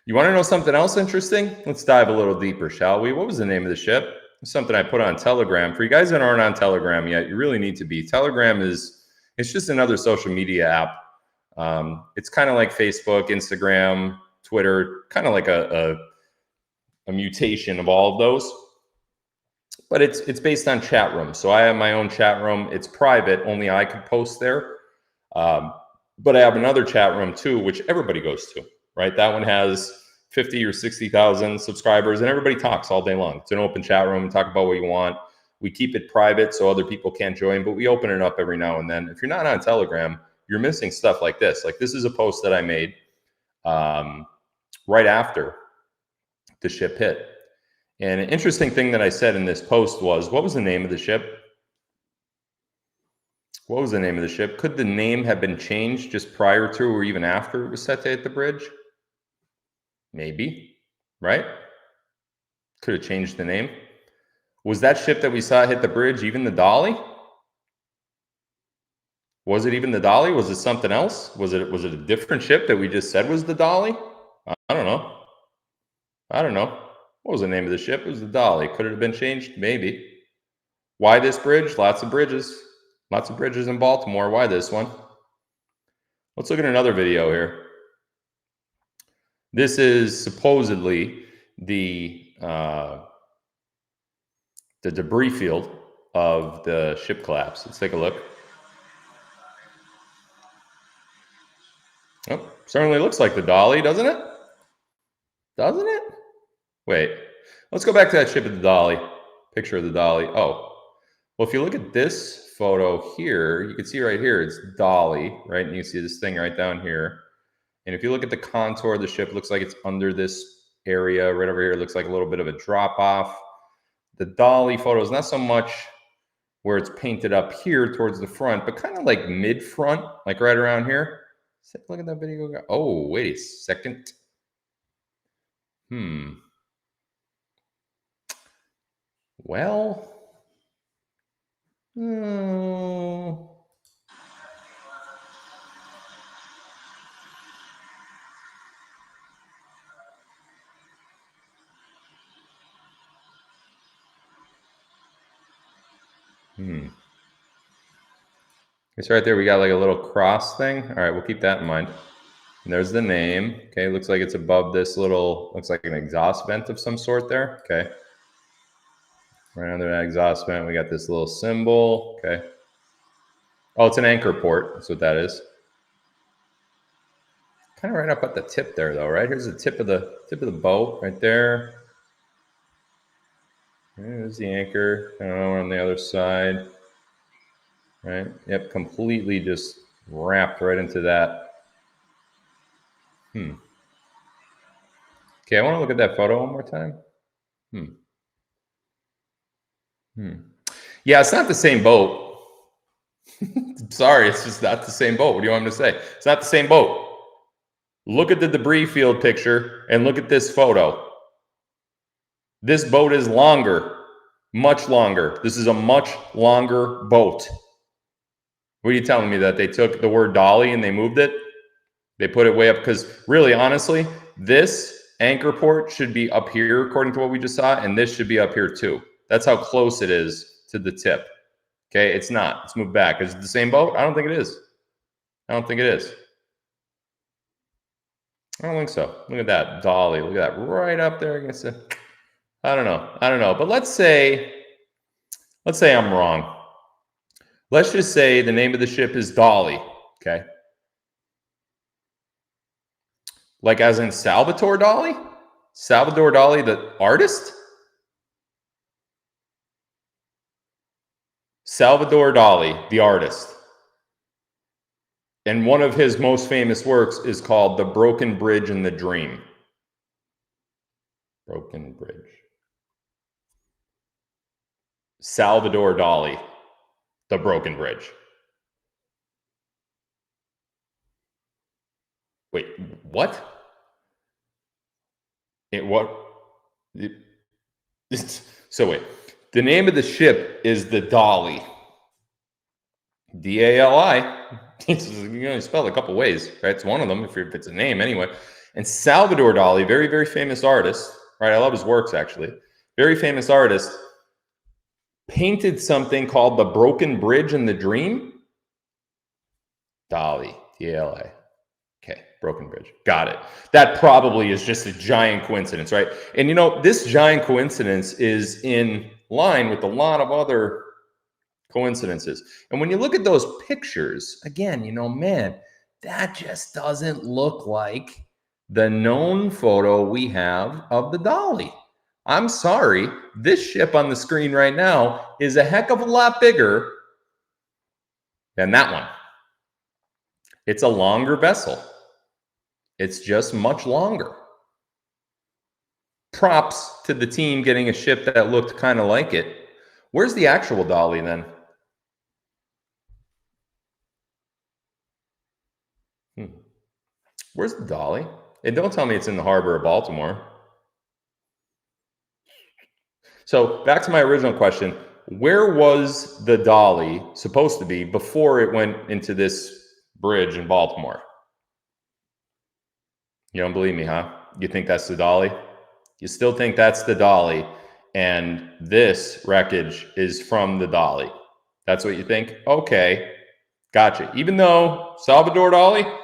You want to know something else interesting? Let's dive a little deeper, shall we? What was the name of the ship? It's something I put on Telegram. For you guys that aren't on Telegram yet, you really need to be. Telegram it's just another social media app. It's kind of like Facebook, Instagram, Twitter, kind of like a mutation of all of those. But it's based on chat rooms. So I have my own chat room. It's private. Only I can post there. But I have another chat room too, which everybody goes to, right? That one has 50 or 60,000 subscribers and everybody talks all day long. It's an open chat room. Talk about what you want. We keep it private so other people can't join, but we open it up every now and then. If you're not on Telegram, you're missing stuff like this. Like this is a post that I made right after the ship hit. And an interesting thing that I said in this post was, what was the name of the ship? What was the name of the ship? Could the name have been changed just prior to or even after it was set to hit the bridge? Maybe, right? Could have changed the name. Was that ship that we saw hit the bridge even the Dolly? Was it even the Dolly? Was it something else? Was it a different ship that we just said was the Dolly? I don't know. What was the name of the ship? It was the Dolly. Could it have been changed? Maybe. Why this bridge? Lots of bridges. Lots of bridges in Baltimore. Why this one? Let's look at another video here. This is supposedly the debris field of the ship collapse. Let's take a look. Oh, certainly looks like the Dolly, doesn't it? Doesn't it? Wait, let's go back to that ship of the Dolly. Picture of the Dolly. Oh, well, if you look at this photo here, you can see right here, it's Dolly, right? And you can see this thing right down here. And if you look at the contour of the ship, it looks like it's under this area right over here. It looks like a little bit of a drop off. The Dolly photo is not so much where it's painted up here towards the front, but kind of like mid front, like right around here. Look at that video. Oh, wait a second. Well. It's right there. We got like a little cross thing. All right, we'll keep that in mind. And there's the name. Okay, looks like it's above this little, looks like an exhaust vent of some sort there. Okay. Right under that exhaust vent, we got this little symbol. Okay. Oh, it's an anchor port. That's what that is. Kind of right up at the tip there, though, right? Here's the tip of the boat right there. There's the anchor. On the other side. Right? Yep, completely just wrapped right into that. Okay, I want to look at that photo one more time. Yeah, it's not the same boat. Sorry, it's just not the same boat. What do you want me to say? It's not the same boat. Look at the debris field picture and look at this photo. This boat is longer, much longer. This is a much longer boat. What are you telling me, that they took the word dolly and they moved it? They put it way up? Because really, honestly, this anchor port should be up here according to what we just saw, and this should be up here too. That's how close it is to the tip. Okay, it's not. It's moved back. Is it the same boat? I don't think it is. I don't think it is. I don't think so. Look at that dolly. Look at that right up there against the. I don't know. But let's say I'm wrong. Let's just say the name of the ship is Dolly. Okay. Like as in Salvatore Dali? Salvador Dali, the artist? Salvador Dali, the artist. And one of his most famous works is called The Broken Bridge and the Dream. Broken Bridge. Salvador Dali, The Broken Bridge. Wait, what? So wait, the name of the ship is the Dolly. D-A-L-I. You spell it a couple ways, right? It's one of them if it's a name anyway. And Salvador Dali, very, very famous artist, right? I love his works, actually. Very famous artist, painted something called The Broken Bridge and the Dream. Dali, D-A-L-I. Okay, Broken Bridge. Got it. That probably is just a giant coincidence, right? And this giant coincidence is in line with a lot of other coincidences. And when you look at those pictures, again, man, that just doesn't look like the known photo we have of the Dolly. I'm sorry, this ship on the screen right now is a heck of a lot bigger than that one. It's a longer vessel. It's just much longer. Props to the team getting a ship that looked kind of like it. Where's the actual Dolly then? Where's the Dolly? And don't tell me it's in the harbor of Baltimore. So back to my original question, where was the Dolly supposed to be before it went into this bridge in Baltimore? You don't believe me, huh? You think that's the Dolly? You still think that's the Dolly, and this wreckage is from the Dolly. That's what you think? Okay, gotcha. Even though Salvador Dali,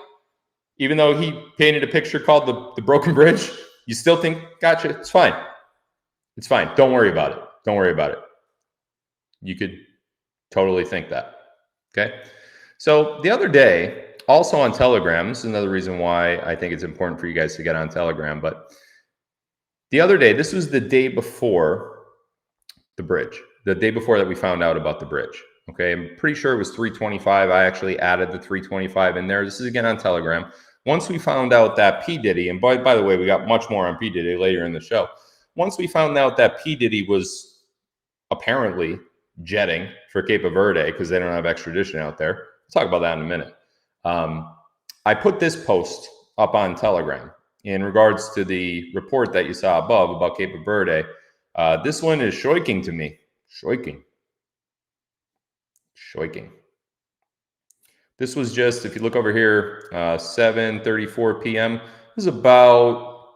even though he painted a picture called the Broken Bridge, you still think, gotcha, it's fine. It's fine. Don't worry about it. Don't worry about it. You could totally think that. Okay? So the other day, also on Telegram, this is another reason why I think it's important for you guys to get on Telegram, but the other day, this was the day before the bridge, the day before that we found out about the bridge. Okay, I'm pretty sure it was 325. I actually added the 325 in there. This is again on Telegram. Once we found out that P. Diddy, and by the way, we got much more on P. Diddy later in the show. Once we found out that P. Diddy was apparently jetting for Cape Verde because they don't have extradition out there. We'll talk about that in a minute. I put this post up on Telegram in regards to the report that you saw above about Cape Verde. This one is shocking to me. Shocking. This was just, if you look over here, 7:34 p.m. This is about,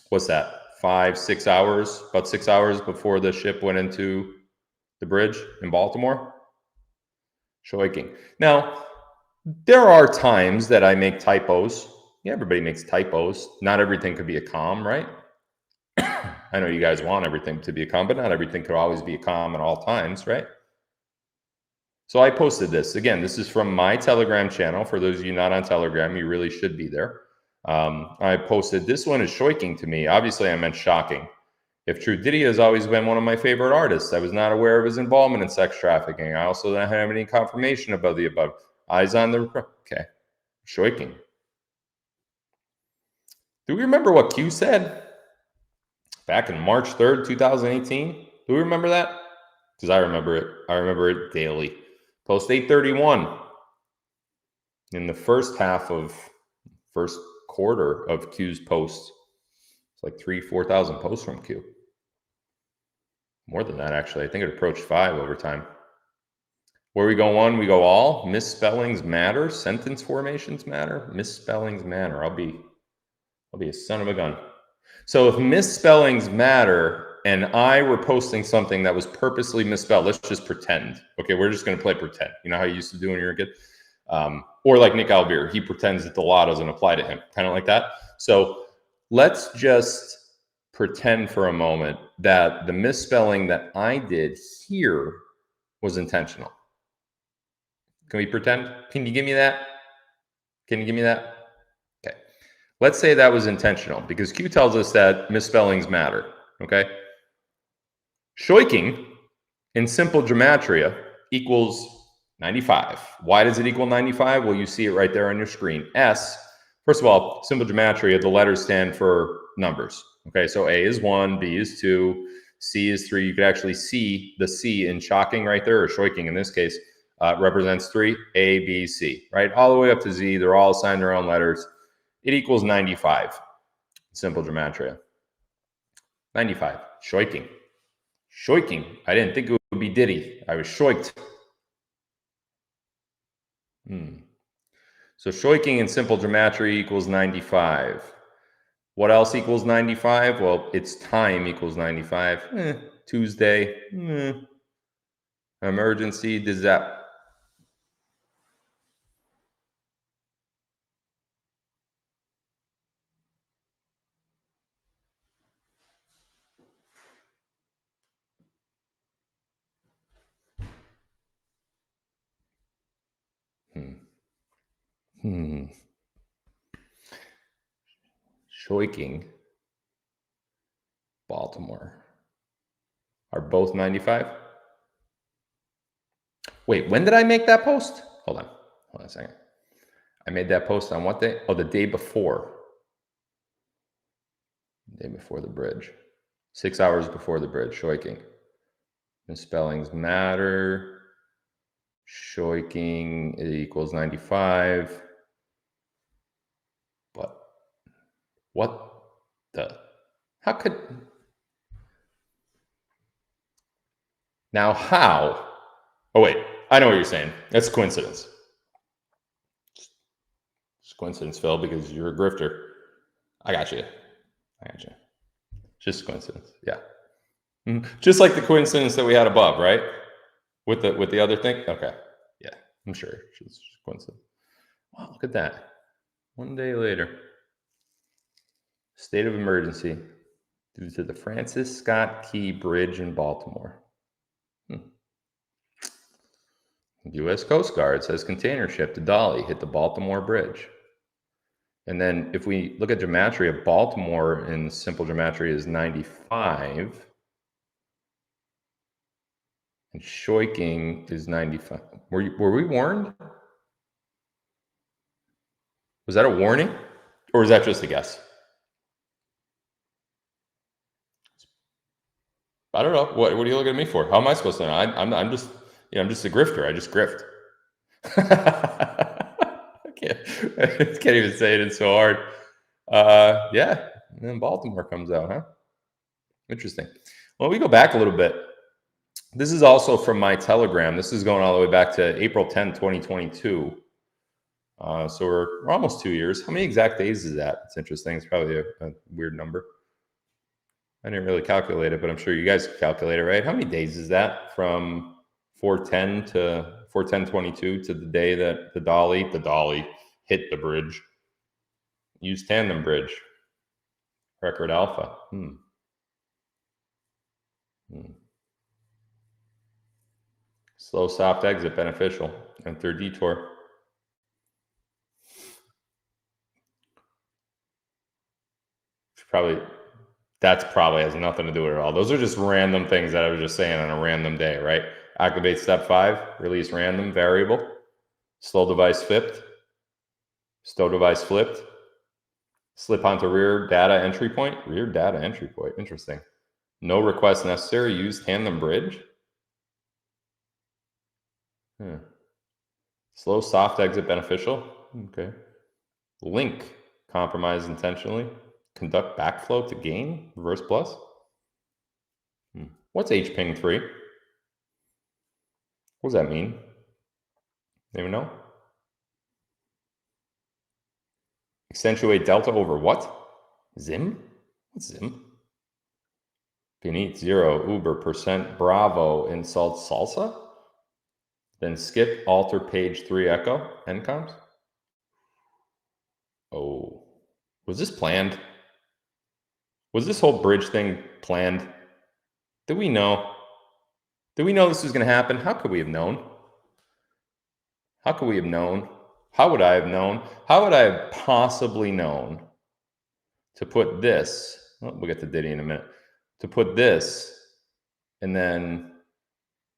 what's that? 5-6 hours, about 6 hours before the ship went into the bridge in Baltimore. Shocking. Now, there are times that I make typos. Yeah, everybody makes typos. Not everything could be a comm, right? I know you guys want everything to be a calm, but not everything could always be a calm at all times, right? So I posted this. Again, this is from my Telegram channel. For those of you not on Telegram, you really should be there. I posted, this one is shocking to me. Obviously, I meant shocking. If True Diddy has always been one of my favorite artists, I was not aware of his involvement in sex trafficking. I also don't have any confirmation about the above. Eyes on the... Okay. Shocking. Do we remember what Q said back in March 3rd, 2018? Do we remember that? Because I remember it. I remember it daily. Post 831. In the first quarter of Q's posts. It's like 4,000 posts from Q. More than that, actually. I think it approached 5 over time. Where we go one, we go all. Misspellings matter. Sentence formations matter. Misspellings matter. I'll be a son of a gun. So if misspellings matter and I were posting something that was purposely misspelled, let's just pretend. Okay, we're just going to play pretend. You know how you used to do when you were a kid? Or like Nick Alvear, he pretends that the law doesn't apply to him. Kind of like that. So let's just pretend for a moment that the misspelling that I did here was intentional. Can we pretend? Can you give me that? Can you give me that? Okay. Let's say that was intentional because Q tells us that misspellings matter. Okay. Shoiking in simple gematria equals 95. Why does it equal 95? Well, you see it right there on your screen. S, first of all, simple gematria, the letters stand for numbers. Okay, so A is 1, B is 2, C is 3. You could actually see the C in shocking right there, or shoiking in this case, represents 3, A, B, C, right? All the way up to Z, they're all assigned their own letters. It equals 95, simple gematria. 95, shoiking. Shoiking, I didn't think it would be Diddy. I was shoiked. So shoiking in simple gematria equals 95. What else equals 95? Well, it's time equals 95. Tuesday. Emergency. Does that... Shoiking, Baltimore are both 95. Wait, when did I make that post? Hold on a second. I made that post on what day? Oh, the day before. The day before the bridge. 6 hours before the bridge, shoiking. Misspellings matter. Shoiking equals 95. But what the... How could... Now how... Oh, wait. I know what you're saying. That's coincidence. It's coincidence, Phil, because you're a grifter. I got you. Just coincidence. Yeah. Just like the coincidence that we had above, right? With the other thing? Okay. Yeah, I'm sure. It's just coincidence. Wow, look at that. 1 day later. State of emergency due to the Francis Scott Key Bridge in Baltimore. U.S. Coast Guard says container ship to Dolly hit the Baltimore Bridge. And then if we look at gematria, Baltimore in simple gematria is 95. And shoiking is 95. Were we warned? Was that a warning? Or was that just a guess? I don't know. What are you looking at me for? How am I supposed to know? I'm just a grifter. I just grift. I can't even say it. It's so hard. Yeah. And then Baltimore comes out, huh? Interesting. Well, we go back a little bit. This is also from my Telegram. This is going all the way back to April 10, 2022. So we're almost 2 years. How many exact days is that? It's interesting. It's probably a weird number. I didn't really calculate it, but I'm sure you guys can calculate it, right? How many days is that from 410 to 410-22 to the day that the Dolly hit the bridge? Use tandem bridge. Record alpha. Slow, soft exit beneficial. Enter detour. That's probably has nothing to do with it at all. Those are just random things that I was just saying on a random day, right? Activate step 5, release random variable, slow device flipped, stow device flipped, slip onto rear data entry point. Rear data entry point, interesting. No request necessary, use tandem bridge. Slow, soft exit beneficial. Okay. Link, compromise intentionally. Conduct backflow to gain, reverse plus. What's hping 3? What does that mean? Anyone know? Accentuate delta over what? Zim? What's Zim? Beneath 0, Uber, percent, Bravo, insult, salsa? Then skip, alter, page 3, echo, ncoms? Oh, was this planned? Was this whole bridge thing planned? Did we know? Did we know this was going to happen? How could we have known? How could we have known? How would I have known? How would I have possibly known to put this? We'll get to Diddy in a minute. To put this, and then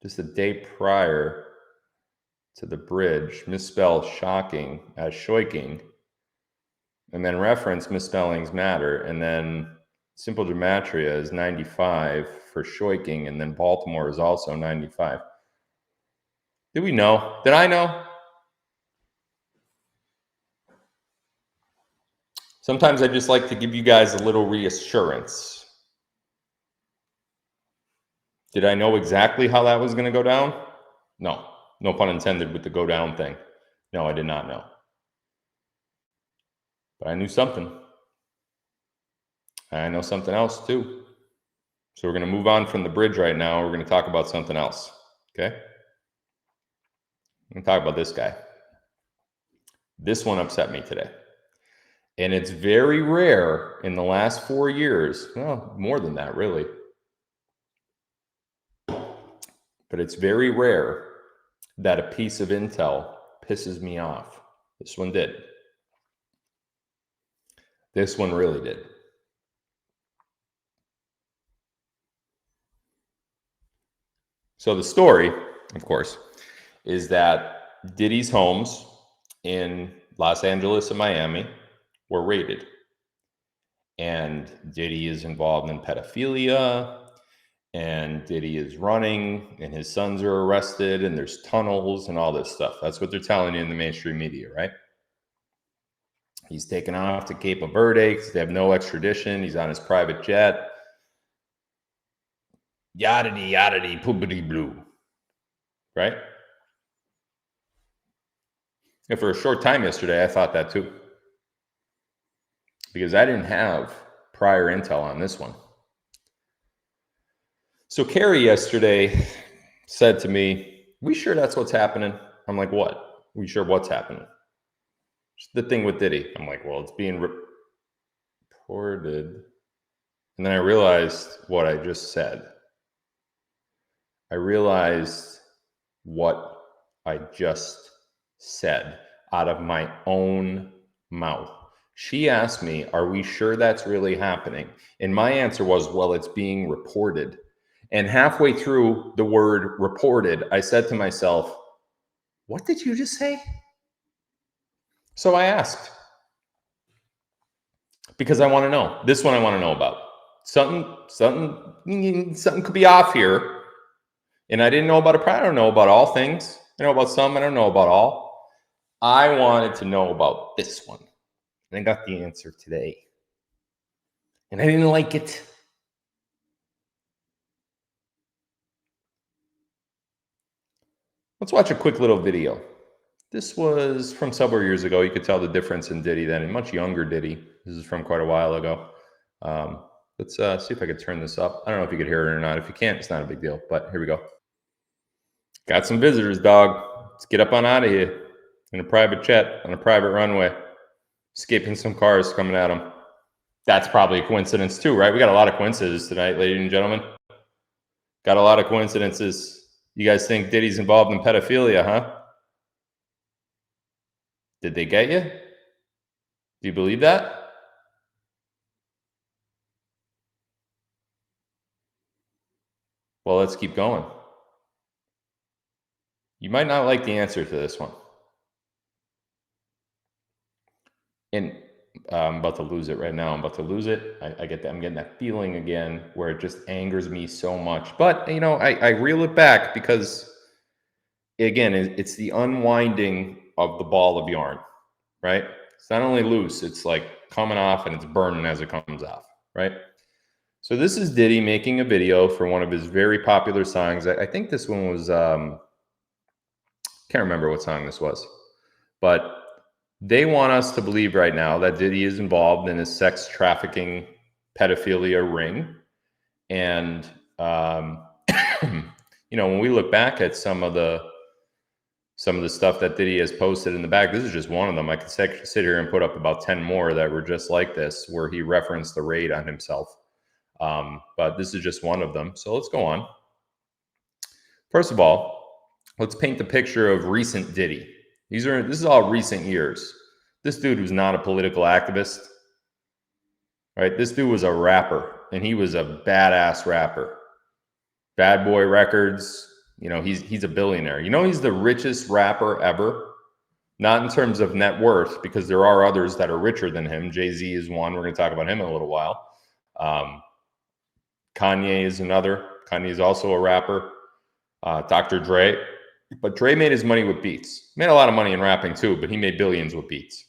just a day prior to the bridge, misspell shocking as shoiking, and then reference misspellings matter, and then simple gematria is 95 for shoiking, and then Baltimore is also 95. Did we know? Did I know? Sometimes I just like to give you guys a little reassurance. Did I know exactly how that was going to go down? No. No pun intended with the go down thing. No, I did not know. But I knew something. And I know something else too. So we're going to move on from the bridge right now. We're going to talk about something else. Okay? I'm going to talk about this guy. This one upset me today. And it's very rare in the last 4 years. Well, more than that, really. But it's very rare that a piece of intel pisses me off. This one did. This one really did. So the story, of course, is that Diddy's homes in Los Angeles and Miami were raided. And Diddy is involved in pedophilia, and Diddy is running, and his sons are arrested, and there's tunnels and all this stuff. That's what they're telling you in the mainstream media, right? He's taken off to Cape Verde because they have no extradition. He's on his private jet. Yadity, yadity, poopity blue. Right? And for a short time yesterday, I thought that too. Because I didn't have prior intel on this one. So Carrie yesterday said to me, "We sure that's what's happening?" I'm like, "What? We sure what's happening?" Just the thing with Diddy. I'm like, "Well, it's being reported." And then I realized what I just said. I realized what I just said out of my own mouth. She asked me, "Are we sure that's really happening?" And my answer was, "Well, it's being reported." And halfway through the word reported, I said to myself, "What did you just say?" So I asked, because I want to know. This one I want to know about. Something could be off here. And I didn't know about it. I don't know about all things. I know about some. I don't know about all. I wanted to know about this one. And I got the answer today. And I didn't like it. Let's watch a quick little video. This was from several years ago. You could tell the difference in Diddy then, a much younger Diddy. This is from quite a while ago. Let's see if I could turn this up. I don't know if you could hear it or not. If you can't, it's not a big deal. But here we go. Got some visitors, dog. Let's get up on out of here in a private jet on a private runway. Escaping some cars coming at them. That's probably a coincidence too, right? We got a lot of coincidences tonight, ladies and gentlemen. Got a lot of coincidences. You guys think Diddy's involved in pedophilia, huh? Did they get you? Do you believe that? Well, let's keep going. You might not like the answer to this one. And I'm about to lose it right now. I'm about to lose it. I get that. I'm getting that feeling again where it just angers me so much. But, you know, I reel it back because, again, it's the unwinding of the ball of yarn, right? It's not only loose, it's like coming off and it's burning as it comes off, right? So this is Diddy making a video for one of his very popular songs. I think this one was, can't remember what song this was, but they want us to believe right now that Diddy is involved in a sex trafficking pedophilia ring. And, you know, when we look back at some of the stuff that Diddy has posted in the back, this is just one of them. I could sit here and put up about 10 more that were just like this, where he referenced the raid on himself. But this is just one of them. So let's go on. First of all, let's paint the picture of recent Diddy. This is all recent years. This dude was not a political activist, right? This dude was a rapper, and he was a badass rapper. Bad Boy Records. You know, he's a billionaire. You know, he's the richest rapper ever. Not in terms of net worth, because there are others that are richer than him. Jay-Z is one. We're going to talk about him in a little while. Kanye is another. Kanye is also a rapper. Dr. Dre. But Dre made his money with beats. Made a lot of money in rapping too, but he made billions with beats.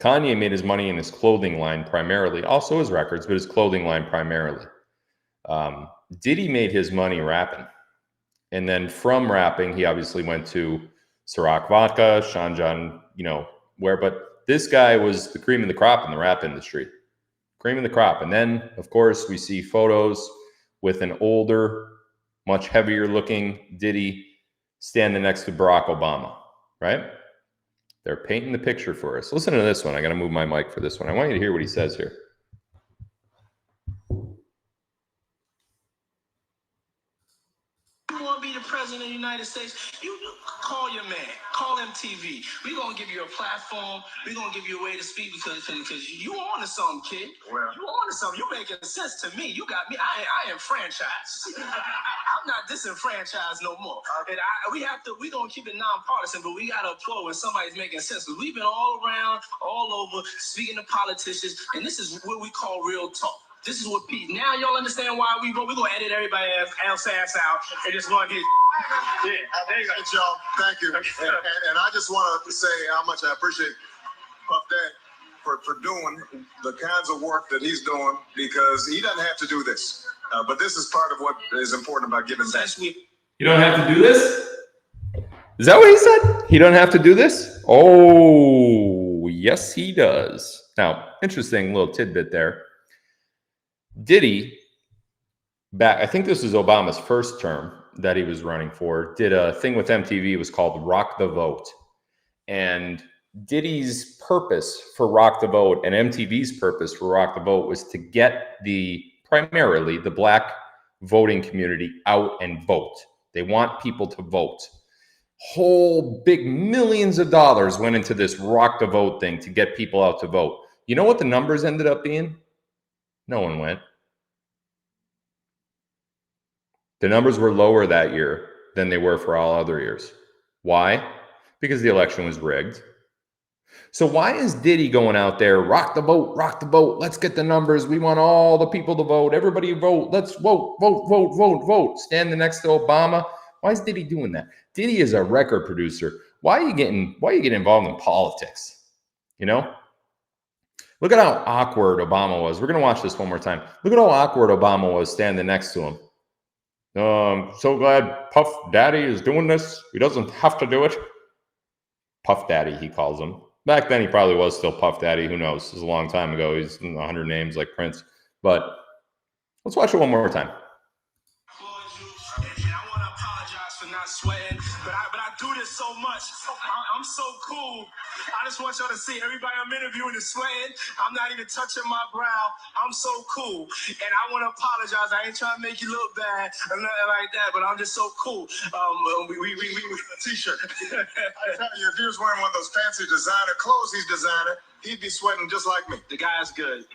Kanye made his money in his clothing line primarily. Also his records, but his clothing line primarily. Diddy made his money rapping. And then from rapping, he obviously went to Ciroc Vodka, Sean John, you know, where. But this guy was the cream of the crop in the rap industry. Cream of the crop. And then, of course, we see photos with an older, much heavier looking Diddy standing next to Barack Obama, right? They're painting the picture for us. Listen to this one. I got to move my mic for this one. I want you to hear what he says here. You want to be the president of the United States? You call your man. Call MTV. We're going to give you a platform. We're going to give you a way to speak because you on to something, kid. Well, you on to something. You making sense to me. You got me. I am franchised. I'm not disenfranchised no more. And we're going to keep it nonpartisan, but we got to applaud when somebody's making sense. Because we've been all around, all over, speaking to politicians, and this is what we call real talk. This is what peace. Now y'all understand why we vote. We're going to edit everybody else ass out and just going to get. Yeah, there you go. Thank y'all. Thank you. And I just want to say how much I appreciate Puff Daddy for doing the kinds of work that he's doing, because he doesn't have to do this. But this is part of what is important about giving back. You don't have to do this? Is that what he said? He don't have to do this? Oh, yes, he does. Now, interesting little tidbit there. Diddy, back, I think this was Obama's first term that he was running for, did a thing with MTV. It was called Rock the Vote. And Diddy's purpose for Rock the Vote and MTV's purpose for Rock the Vote was to get primarily the black voting community out and vote. They want people to vote. Whole big millions of dollars went into this Rock the Vote thing to get people out to vote. You know what the numbers ended up being? No one went. The numbers were lower that year than they were for all other years. Why? Because the election was rigged. So why is Diddy going out there, rock the vote, let's get the numbers, we want all the people to vote, everybody vote, let's vote, standing next to Obama? Why is Diddy doing that? Diddy is a record producer. Why are you getting involved in politics? You know? Look at how awkward Obama was. We're going to watch this one more time. Look at how awkward Obama was standing next to him. So glad Puff Daddy is doing this. He doesn't have to do it. Puff Daddy, he calls him. Back then, he probably was still Puff Daddy. Who knows? It was a long time ago. He's in 100 names like Prince. But let's watch it one more time. And I want to apologize for not sweating, but I do this so much. I'm so cool. I just want y'all to see everybody I'm interviewing is sweating. I'm not even touching my brow. I'm so cool. And I want to apologize. I ain't trying to make you look bad or nothing like that, but I'm just so cool. We t-shirt. I tell you, if he was wearing one of those fancy designer clothes he's designing, he'd be sweating just like me. The guy's good.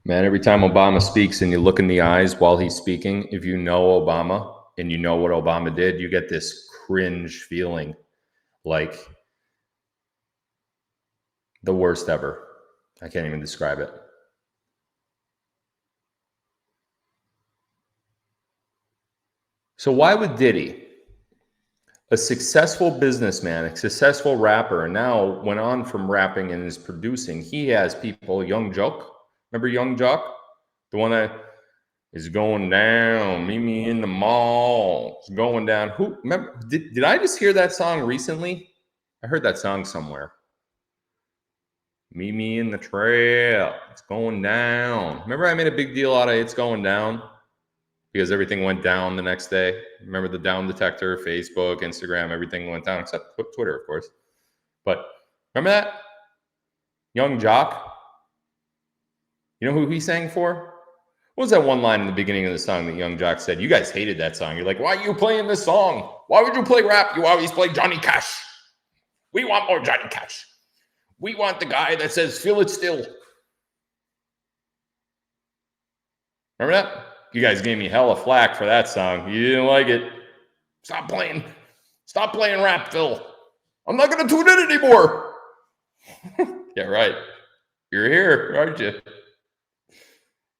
Man, every time Obama speaks and you look in the eyes while he's speaking, if you know Obama and you know what Obama did, you get this cringe feeling like the worst ever. I can't even describe it. So why would Diddy, a successful businessman, a successful rapper, and now went on from rapping and is producing, he has people, Young Jock. Remember Young Jock? The one that is going down, meet me in the mall. It's going down. Who remember? Did I just hear that song recently? I heard that song somewhere. Meet me in the trail. It's going down. Remember I made a big deal out of It's Going Down? Because everything went down the next day. Remember the down detector, Facebook, Instagram, everything went down except Twitter, of course. But remember that? Young Jock. You know who he sang for? What was that one line in the beginning of the song that Young Jock said? You guys hated that song. You're like, why are you playing this song? Why would you play rap? You always play Johnny Cash. We want more Johnny Cash. We want the guy that says, feel it still. Remember that? You guys gave me hella flack for that song. You didn't like it. Stop playing rap, Phil. I'm not going to tune in anymore. Yeah, right. You're here, aren't you?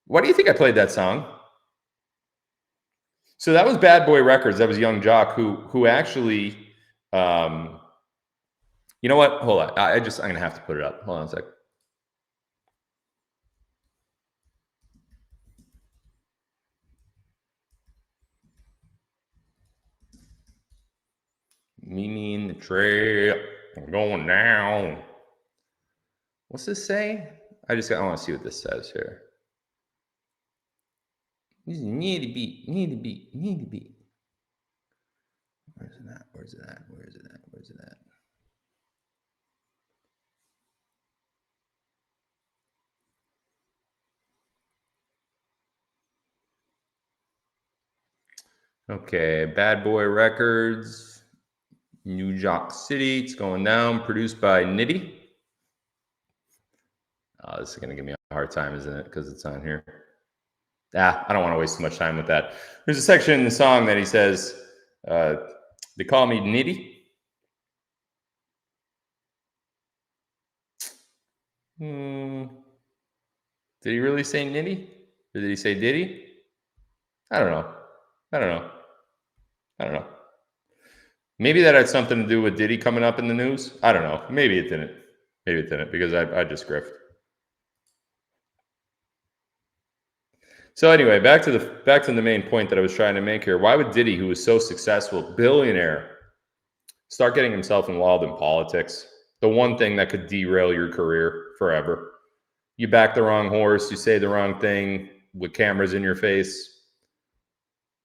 Why do you think I played that song? So that was Bad Boy Records. That was Young Jock who actually, you know what? Hold on. I'm going to have to put it up. Hold on a sec. Meet me in the trail. I'm going down. What's this say? I want to see what this says here. Need to beat. Where's it at? Okay, Bad Boy Records, New York City. It's going down. Produced by Nitty. Oh, this is going to give me a hard time, isn't it? Because it's on here. I don't want to waste too much time with that. There's a section in the song that he says, they call me Nitty. Did he really say Nitty? Or did he say Diddy? I don't know. Maybe that had something to do with Diddy coming up in the news. I don't know. Maybe it didn't. Because I just griffed. So anyway, back to the main point that I was trying to make here. Why would Diddy, who was so successful, billionaire, start getting himself involved in politics? The one thing that could derail your career forever. You back the wrong horse, you say the wrong thing with cameras in your face,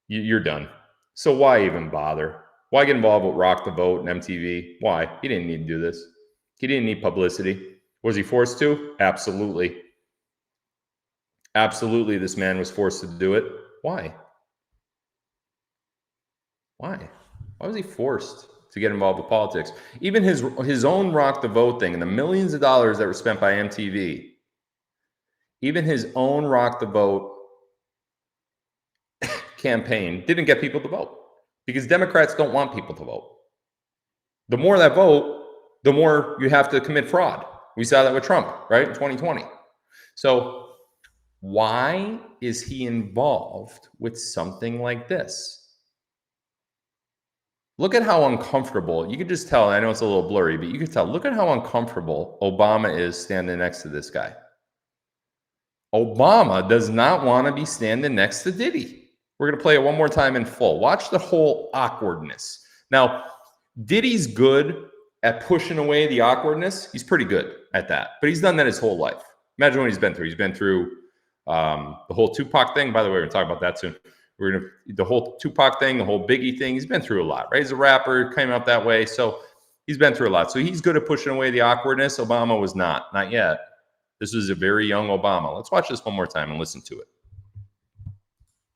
you're done. So why even bother? Why get involved with Rock the Vote and MTV? Why? He didn't need to do this. He didn't need publicity. Was he forced to? Absolutely. Absolutely, this man was forced to do it. Why? Why was he forced to get involved with politics? Even his own Rock the Vote thing and the millions of dollars that were spent by MTV, even his own Rock the Vote campaign didn't get people to vote because Democrats don't want people to vote. The more that vote, the more you have to commit fraud. We saw that with Trump, right, in 2020. So why is he involved with something like this? Look at how uncomfortable, you could just tell, I know it's a little blurry, but you could tell, look at how uncomfortable Obama is standing next to this guy. Obama does not want to be standing next to Diddy. We're going to play it one more time in full. Watch the whole awkwardness. Now, Diddy's good at pushing away the awkwardness. He's pretty good at that, but he's done that his whole life. Imagine what he's been through. He's been through The whole Tupac thing, by the way, we're going to talk about that soon. The whole Tupac thing, the whole Biggie thing, he's been through a lot, right? He's a rapper, came out that way. So he's been through a lot. So he's good at pushing away the awkwardness. Obama was not yet. This was a very young Obama. Let's watch this one more time and listen to it.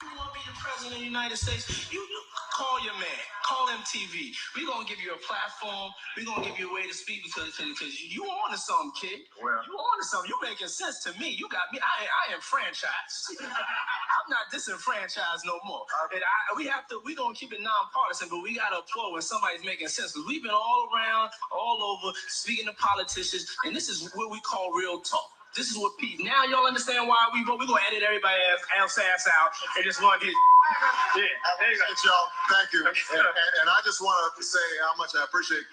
You want to be the president of the United States? You call your man. Call MTV. We're going to give you a platform. We're going to give you a way to speak because you on to something, kid. Well, you on to something. You making sense to me. You got me. I am franchised. I'm not disenfranchised no more. And we're going to keep it nonpartisan, but we got to applaud when somebody's making sense because we've been all around, all over, speaking to politicians, and this is what we call real talk. This is what Pete. Now y'all understand why we vote. We're gonna edit everybody else ass out and just gonna get. Yeah, there you go. Y'all, thank you. And I just want to say how much I appreciate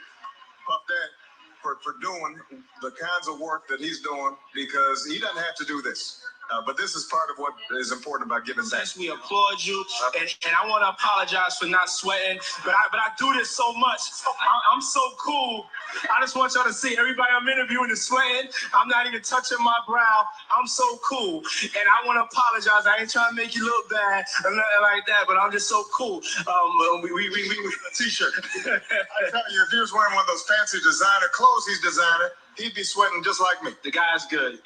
Puff Dad for doing the kinds of work that he's doing because he doesn't have to do this. But this is part of what is important about giving back. Since we applaud you, and I want to apologize for not sweating, but I do this so much. I'm so cool. I just want y'all to see everybody I'm interviewing is sweating. I'm not even touching my brow. I'm so cool, and I want to apologize. I ain't trying to make you look bad or nothing like that, but I'm just so cool. We a t-shirt. I tell you, if he was wearing one of those fancy designer clothes he's designing, he'd be sweating just like me. The guy's good.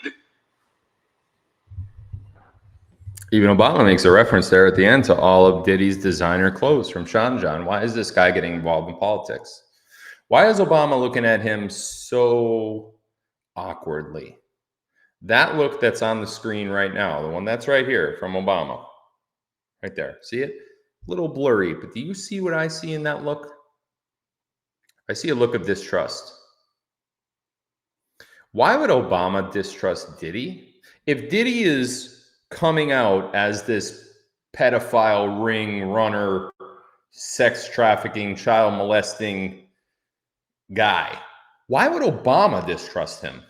Even Obama makes a reference there at the end to all of Diddy's designer clothes from Sean John. Why is this guy getting involved in politics? Why is Obama looking at him so awkwardly? That look that's on the screen right now, the one that's right here from Obama, right there. See it? A little blurry, but do you see what I see in that look? I see a look of distrust. Why would Obama distrust Diddy? If Diddy is coming out as this pedophile ring runner, sex trafficking, child molesting guy, why would Obama distrust him?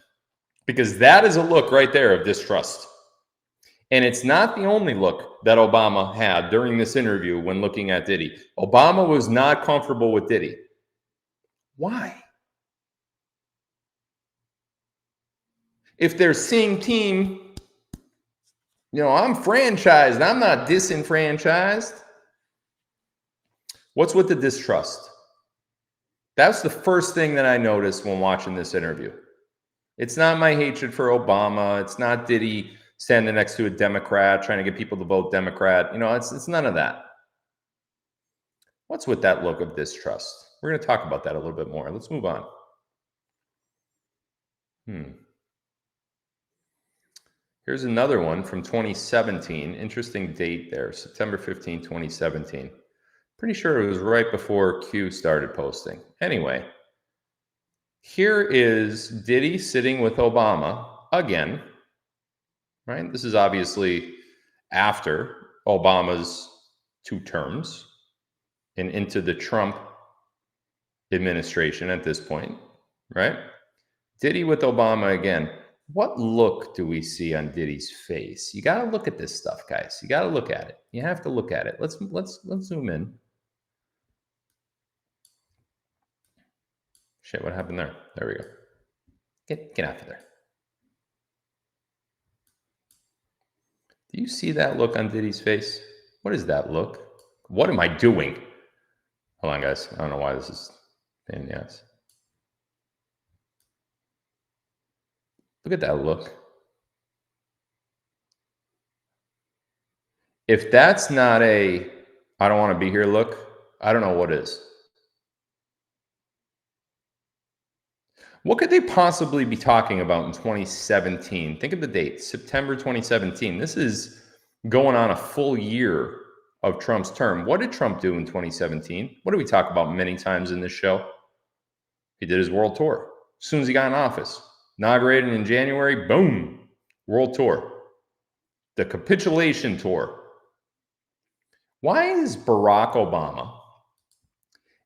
Because that is a look right there of distrust. And it's not the only look that Obama had during this interview when looking at Diddy. Obama was not comfortable with Diddy. Why? If they're same team, I'm franchised. I'm not disenfranchised. What's with the distrust? That's the first thing that I noticed when watching this interview. It's not my hatred for Obama. It's not Diddy standing next to a Democrat trying to get people to vote Democrat. It's none of that. What's with that look of distrust? We're going to talk about that a little bit more. Let's move on. Here's another one from 2017. Interesting date there, September 15, 2017. Pretty sure it was right before Q started posting. Anyway, here is Diddy sitting with Obama again, right? This is obviously after Obama's 2 terms and into the Trump administration at this point, right? Diddy with Obama again. What look do we see on Diddy's face? You got to look at this stuff, guys. You got to look at it. You have to look at it. Let's zoom in. Shit, what happened there? There we go. Get out of there. Do you see that look on Diddy's face? What is that look? What am I doing? Hold on, guys. I don't know why this is a pain in the ass. Look at that look. If that's not a I don't want to be here look, I don't know what is. What could they possibly be talking about in 2017? Think of the date, September 2017. This is going on a full year of Trump's term. What did Trump do in 2017? What did we talk about many times in this show? He did his world tour. As soon as he got in office. Inaugurated in January, boom, world tour. The capitulation tour. Why is Barack Obama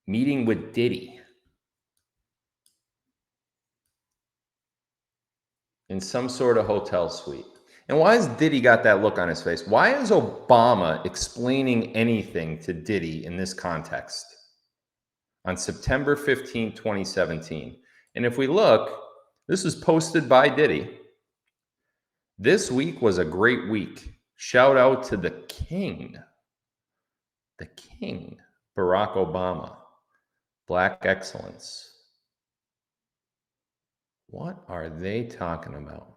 meeting with Diddy in some sort of hotel suite? And why has Diddy got that look on his face? Why is Obama explaining anything to Diddy in this context on September 15, 2017? And if we look, this is posted by Diddy. This week was a great week. Shout out to the king, Barack Obama. Black excellence. What are they talking about?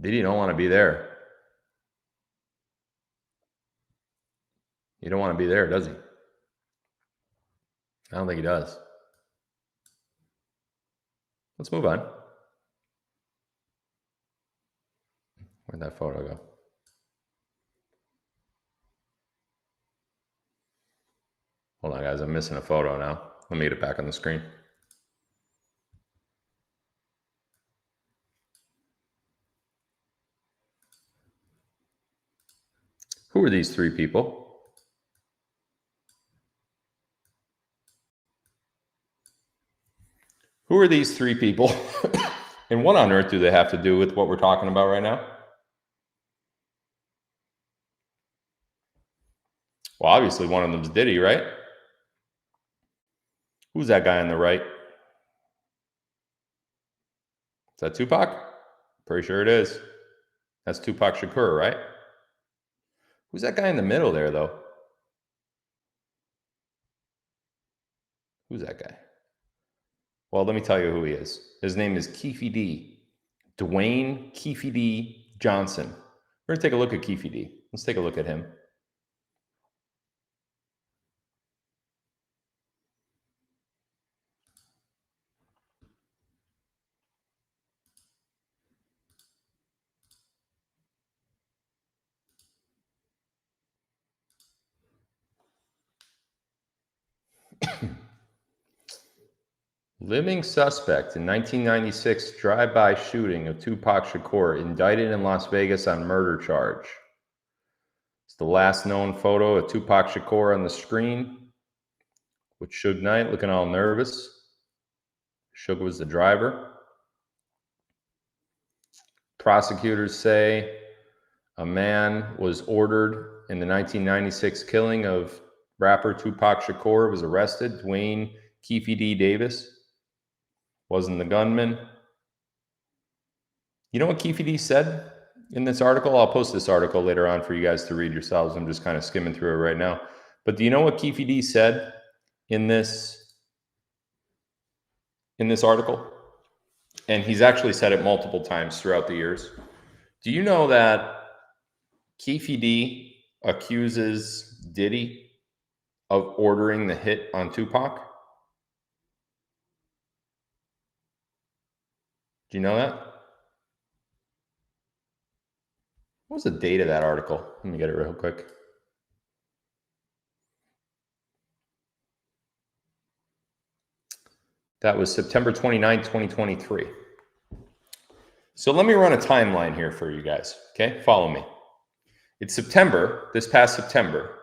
Diddy don't want to be there. He don't want to be there, does he? I don't think he does. Let's move on. Where'd that photo go? Hold on, guys. I'm missing a photo now. Let me get it back on the screen. Who are these three people? Who are these three people? And what on earth do they have to do with what we're talking about right now? Well, obviously one of them's Diddy, right? Who's that guy on the right? Is that Tupac? Pretty sure it is. That's Tupac Shakur, right? Who's that guy in the middle there, though? Who's that guy? Well, let me tell you who he is. His name is Keefe D. Dwayne Keefe D. Johnson. We're going to take a look at Keefe D. Let's take a look at him. Living suspect in 1996 drive-by shooting of Tupac Shakur, indicted in Las Vegas on murder charge. It's the last known photo of Tupac Shakur on the screen with Suge Knight looking all nervous. Suge was the driver. Prosecutors say a man was ordered in the 1996 killing of rapper Tupac Shakur, was arrested. Dwayne Keefe D. Davis wasn't the gunman. You know what Keefe D said in this article? I'll post this article later on for you guys to read yourselves. I'm just kind of skimming through it right now. But do you know what Keefe D said in this article? And he's actually said it multiple times throughout the years. Do you know that Keefe D accuses Diddy of ordering the hit on Tupac? Do you know that? What was the date of that article? Let me get it real quick. That was September 29, 2023. So let me run a timeline here for you guys, okay? Follow me. It's September, this past September,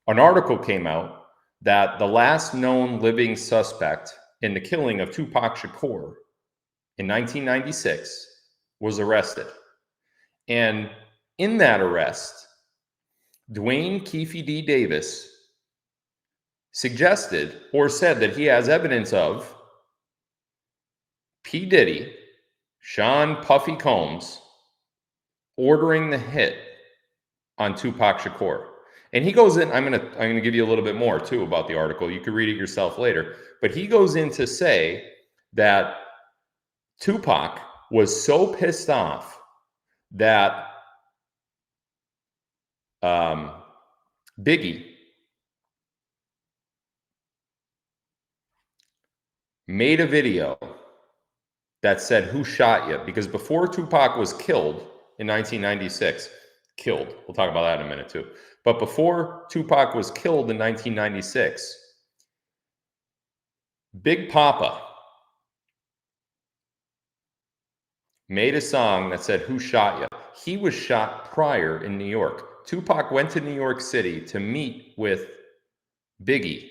an article came out that the last known living suspect in the killing of Tupac Shakur in 1996 was arrested. And in that arrest, Dwayne Keefe D. Davis suggested or said that he has evidence of P. Diddy, Sean Puffy Combs, ordering the hit on Tupac Shakur. And he goes in, I'm gonna give you a little bit more too about the article. You can read it yourself later. But he goes in to say that Tupac was so pissed off that Biggie made a video that said, "Who shot you?" Because before Tupac was killed in 1996, we'll talk about that in a minute too. But before Tupac was killed in 1996, Big Papa made a song that said, "Who shot you?" He was shot prior in New York. Tupac went to New York City to meet with Biggie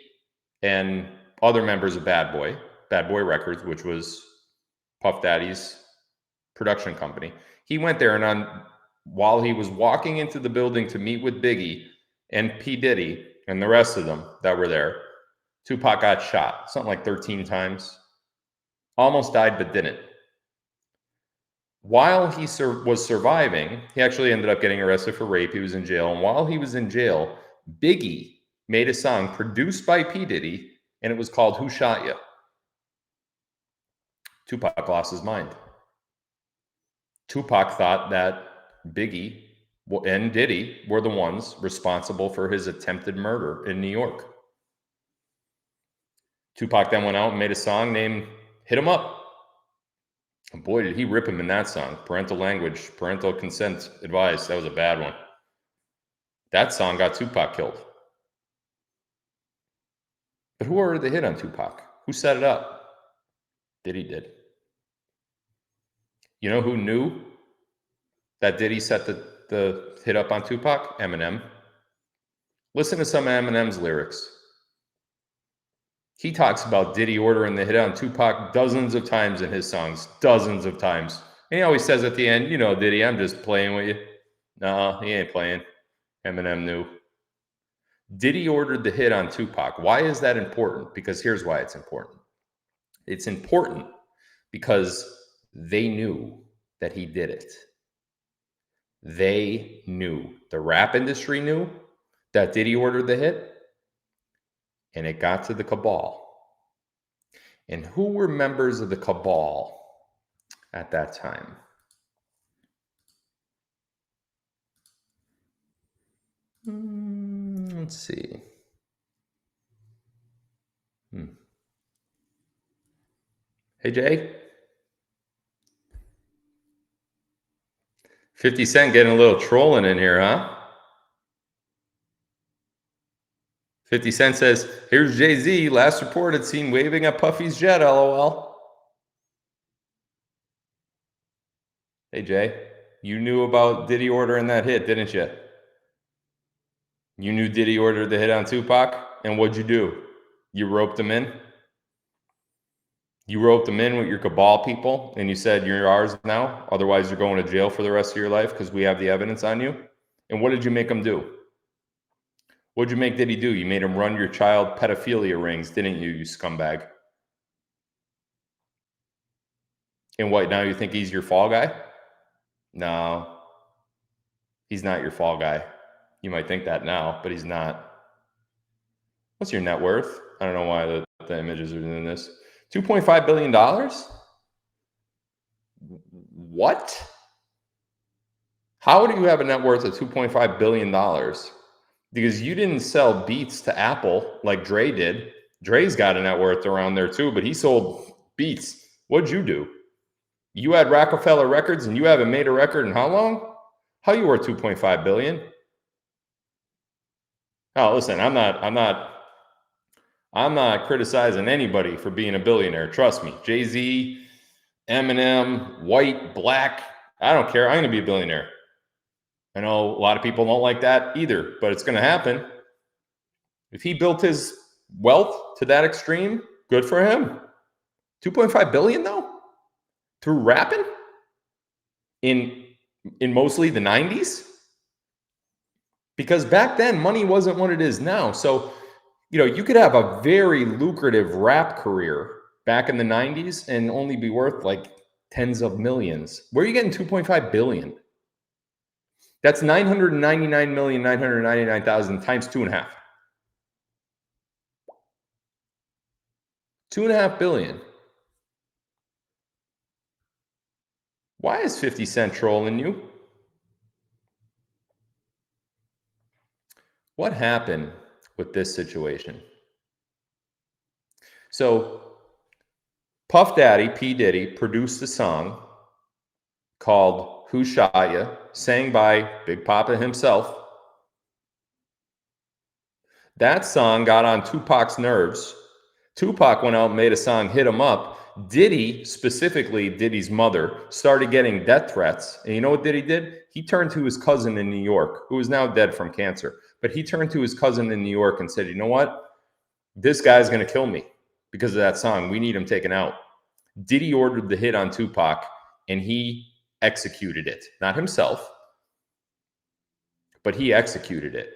and other members of Bad Boy Records, which was Puff Daddy's production company. He went there, and while he was walking into the building to meet with Biggie and P. Diddy and the rest of them that were there, Tupac got shot, something like 13 times. Almost died, but didn't. while he was surviving, he actually ended up getting arrested for rape. He was in jail. And while he was in jail, Biggie made a song produced by P. Diddy, and it was called Who Shot Ya? Tupac lost his mind. Tupac thought that Biggie and Diddy were the ones responsible for his attempted murder in New York. Tupac then went out and made a song named Hit 'Em Up. And boy, did he rip him in that song. Parental language, parental consent advice. That was a bad one. That song got Tupac killed. But who ordered the hit on Tupac? Who set it up? Diddy did. You know who knew that Diddy set the hit up on Tupac? Eminem. Listen to some of Eminem's lyrics. He talks about Diddy ordering the hit on Tupac dozens of times in his songs. Dozens of times. And he always says at the end, you know, Diddy, I'm just playing with you. No, he ain't playing. Eminem knew. Diddy ordered the hit on Tupac. Why is that important? Because here's why it's important. It's important because they knew that he did it. They knew. The rap industry knew that Diddy ordered the hit, and it got to the cabal. And who were members of the cabal at that time? Let's see. Hey, Jay. 50 Cent getting a little trolling in here, huh? 50 Cent says, here's Jay-Z, last reported seen waving at Puffy's jet, LOL. Hey, Jay, you knew about Diddy ordering that hit, didn't you? You knew Diddy ordered the hit on Tupac, and what'd you do? You roped him in? You roped him in with your cabal people, and you said, you're ours now, otherwise you're going to jail for the rest of your life because we have the evidence on you? And what did you make him do? What'd you make Diddy do? You made him run your child pedophilia rings, didn't you, you scumbag? And what, now you think he's your fall guy? No, he's not your fall guy. You might think that now, but he's not. What's your net worth? I don't know why the images are doing this. $2.5 billion? What? How do you have a net worth of $2.5 billion? Because you didn't sell Beats to Apple like Dre did. Dre's got a net worth around there too, but he sold Beats. What'd you do? You had Rockefeller Records and you haven't made a record in how long? How you worth $2.5 billion? Oh, listen, I'm not criticizing anybody for being a billionaire. Trust me. Jay-Z, Eminem, white, black, I don't care. I'm going to be a billionaire. I know a lot of people don't like that either, but it's going to happen. If he built his wealth to that extreme, good for him. 2.5 billion though? Through rapping? In mostly the 90s? Because back then, money wasn't what it is now. So, you could have a very lucrative rap career back in the 90s and only be worth like tens of millions. Where are you getting 2.5 billion? That's 999,999,000 times 2.5. 2.5 billion. Why is 50 Cent trolling you? What happened with this situation? So, Puff Daddy, P. Diddy, produced a song called Who Shot Ya, sang by Big Papa himself. That song got on Tupac's nerves. Tupac went out and made a song, Hit 'Em Up. Diddy, specifically Diddy's mother, started getting death threats. And you know what Diddy did? He turned to his cousin in New York, who is now dead from cancer. But he turned to his cousin in New York and said, you know what? This guy's going to kill me because of that song. We need him taken out. Diddy ordered the hit on Tupac, and he executed it. Not himself, but he executed it.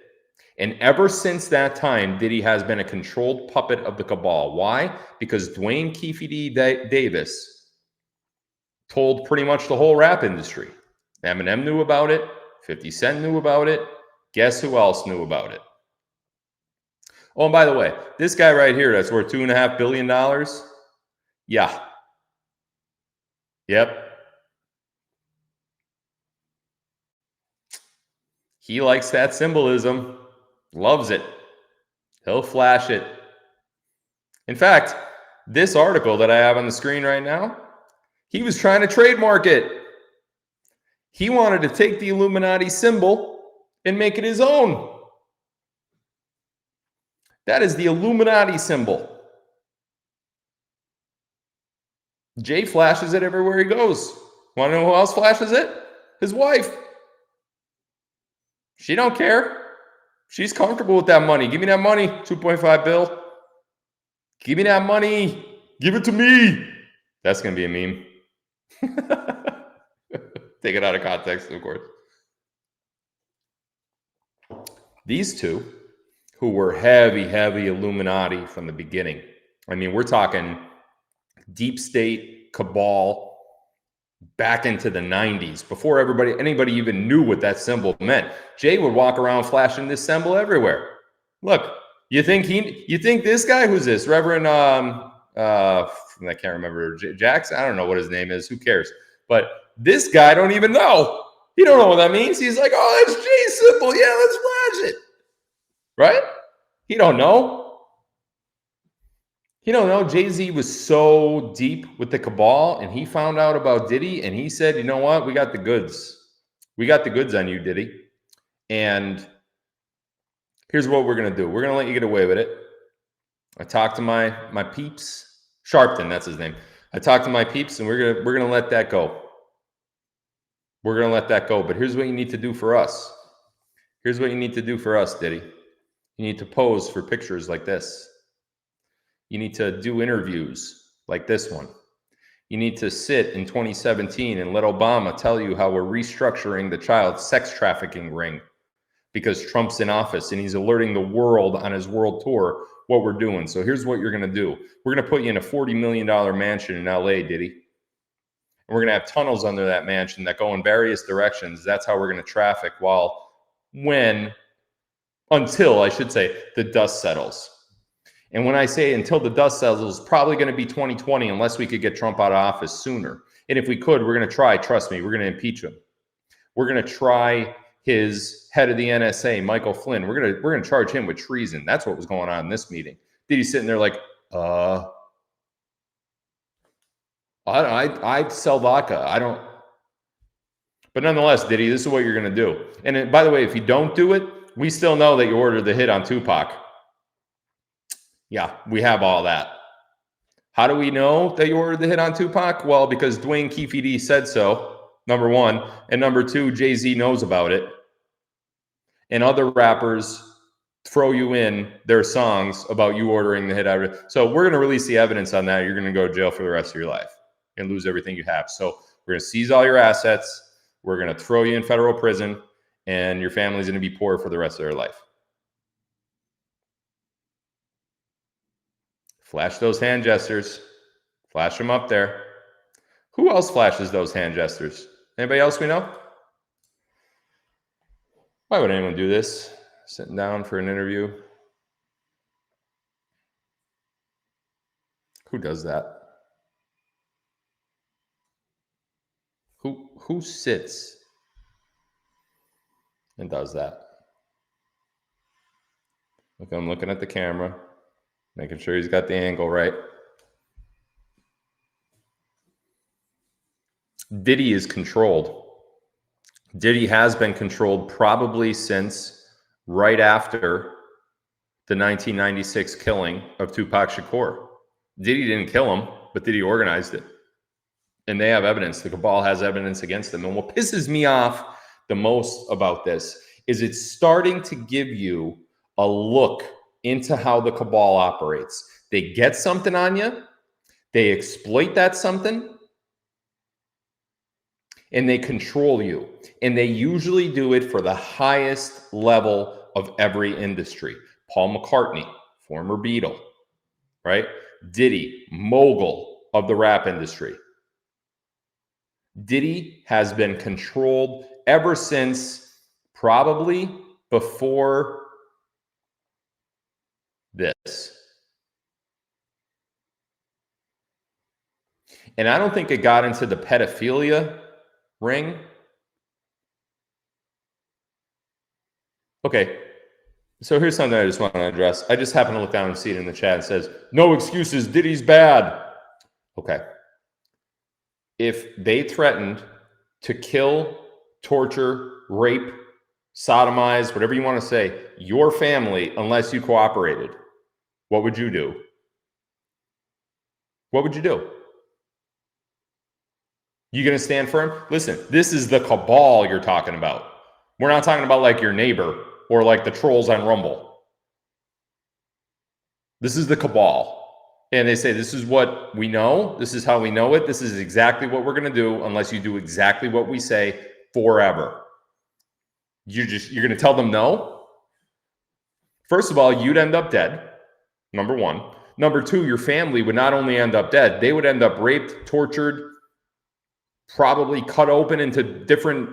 And ever since that time, Diddy has been a controlled puppet of the cabal. Why? Because Dwayne Keefe D. Davis told pretty much the whole rap industry. Eminem knew about it. 50 Cent knew about it. Guess who else knew about it? Oh, and by the way, this guy right here that's worth $2.5 billion. Yeah. Yep. He likes that symbolism. Loves it. He'll flash it. In fact, this article that I have on the screen right now, he was trying to trademark it. He wanted to take the Illuminati symbol and make it his own. That is the Illuminati symbol. Jay flashes it everywhere he goes. Want to know who else flashes it? His wife. She don't care. She's comfortable with that money. Give me that money, 2.5 bill. Give me that money. Give it to me. That's going to be a meme. Take it out of context, of course. These two, who were heavy, heavy Illuminati from the beginning. I mean, we're talking deep state cabal back into the 90s, before anybody even knew what that symbol meant. Jay would walk around flashing this symbol everywhere. Look, you think this guy, who's this? Reverend, I can't remember, Jackson? I don't know what his name is. Who cares? But this guy don't even know. He don't know what that means. He's like, oh, that's Jay's symbol. Yeah, let's flash it. Right? He don't know. You don't know, Jay-Z was so deep with the cabal, and he found out about Diddy, and he said, you know what? We got the goods. We got the goods on you, Diddy. And here's what we're going to do. We're going to let you get away with it. I talked to my peeps. Sharpton, that's his name. I talked to my peeps, and we're going to let that go. We're going to let that go. But here's what you need to do for us. Here's what you need to do for us, Diddy. You need to pose for pictures like this. You need to do interviews like this one. You need to sit in 2017 and let Obama tell you how we're restructuring the child sex trafficking ring because Trump's in office and he's alerting the world on his world tour what we're doing. So here's what you're going to do. We're going to put you in a $40 million mansion in LA, Diddy. And we're going to have tunnels under that mansion that go in various directions. That's how we're going to traffic until I should say, the dust settles. And when I say until the dust settles, probably going to be 2020 unless we could get Trump out of office sooner. And if we could, we're going to try. Trust me, we're going to impeach him. We're going to try his head of the NSA, Michael Flynn. We're going to charge him with treason. That's what was going on in this meeting. Diddy's sitting there like, I sell vodka. I don't. But nonetheless, Diddy, this is what you're going to do. And by the way, if you don't do it, we still know that you ordered the hit on Tupac. Yeah, we have all that. How do we know that you ordered the hit on Tupac? Well, because Dwayne Keefe said so, number one. And number two, Jay-Z knows about it. And other rappers throw you in their songs about you ordering the hit. So we're going to release the evidence on that. You're going to go to jail for the rest of your life and lose everything you have. So we're going to seize all your assets. We're going to throw you in federal prison. And your family's going to be poor for the rest of their life. Flash those hand gestures. Flash them up there. Who else flashes those hand gestures? Anybody else we know? Why would anyone do this? Sitting down for an interview. Who does that? Who sits and does that? Look, I'm looking at the camera, making sure he's got the angle right. Diddy is controlled. Diddy has been controlled probably since right after the 1996 killing of Tupac Shakur. Diddy didn't kill him, but Diddy organized it. And they have evidence. The cabal has evidence against them. And what pisses me off the most about this is it's starting to give you a look into how the cabal operates. They get something on you, they exploit that something, and they control you. And they usually do it for the highest level of every industry. Paul McCartney, former Beatle, right? Diddy, mogul of the rap industry. Diddy has been controlled ever since probably before this. And I don't think it got into the pedophilia ring. Okay, so here's something I just want to address. I just happened to look down and see it in the chat. It says, no excuses, Diddy's bad. Okay. If they threatened to kill, torture, rape, sodomize, whatever you want to say, your family unless you cooperated, what would you do? What would you do? You going to stand for him? Listen, this is the cabal you're talking about. We're not talking about like your neighbor or like the trolls on Rumble. This is the cabal. And they say, this is what we know. This is how we know it. This is exactly what we're going to do unless you do exactly what we say forever. You're going to tell them no? First of all, you'd end up dead. Number one. Number two, your family would not only end up dead, they would end up raped, tortured, probably cut open into different,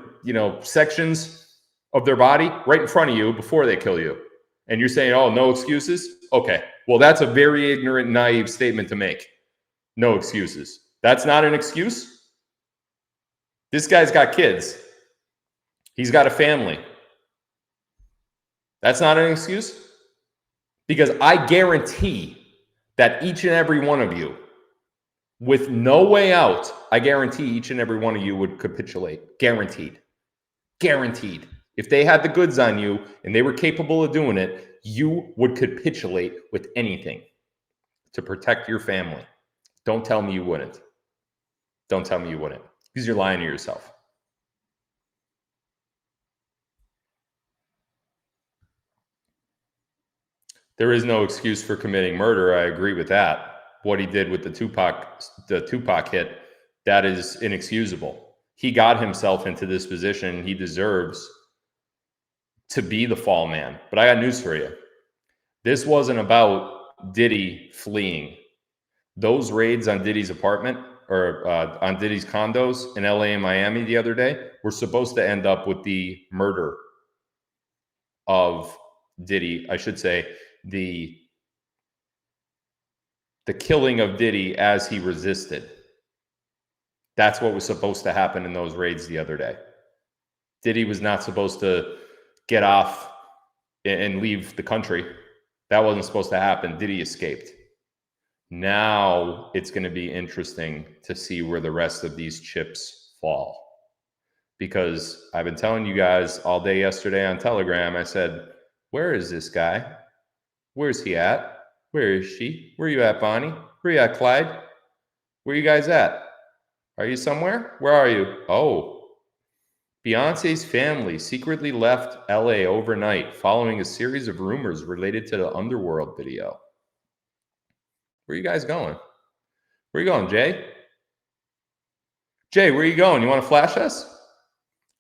sections of their body right in front of you before they kill you. And you're saying, oh, no excuses? Okay. Well, that's a very ignorant, naive statement to make. No excuses. That's not an excuse. This guy's got kids. He's got a family. That's not an excuse. Because I guarantee that each and every one of you, with no way out, I guarantee each and every one of you would capitulate. Guaranteed. Guaranteed. If they had the goods on you and they were capable of doing it, you would capitulate with anything to protect your family. Don't tell me you wouldn't. Don't tell me you wouldn't. Because you're lying to yourself. There is no excuse for committing murder. I agree with that. What he did with the Tupac hit, that is inexcusable. He got himself into this position. He deserves to be the fall man. But I got news for you. This wasn't about Diddy fleeing. Those raids on Diddy's apartment or on Diddy's condos in LA and Miami the other day were supposed to end up with the murder of Diddy. I should say the killing of Diddy as he resisted. That's what was supposed to happen in those raids the other day. Diddy was not supposed to get off and leave the country. That wasn't supposed to happen. Diddy escaped. Now it's going to be interesting to see where the rest of these chips fall. Because I've been telling you guys all day yesterday on Telegram, I said, where is this guy? Where's he at? Where is she? Where are you at, Bonnie? Where are you at, Clyde? Where are you guys at? Are you somewhere? Where are you? Oh, Beyonce's family secretly left LA overnight following a series of rumors related to the Underworld video. Where are you guys going? Where are you going, Jay? Jay, where are you going? You want to flash us?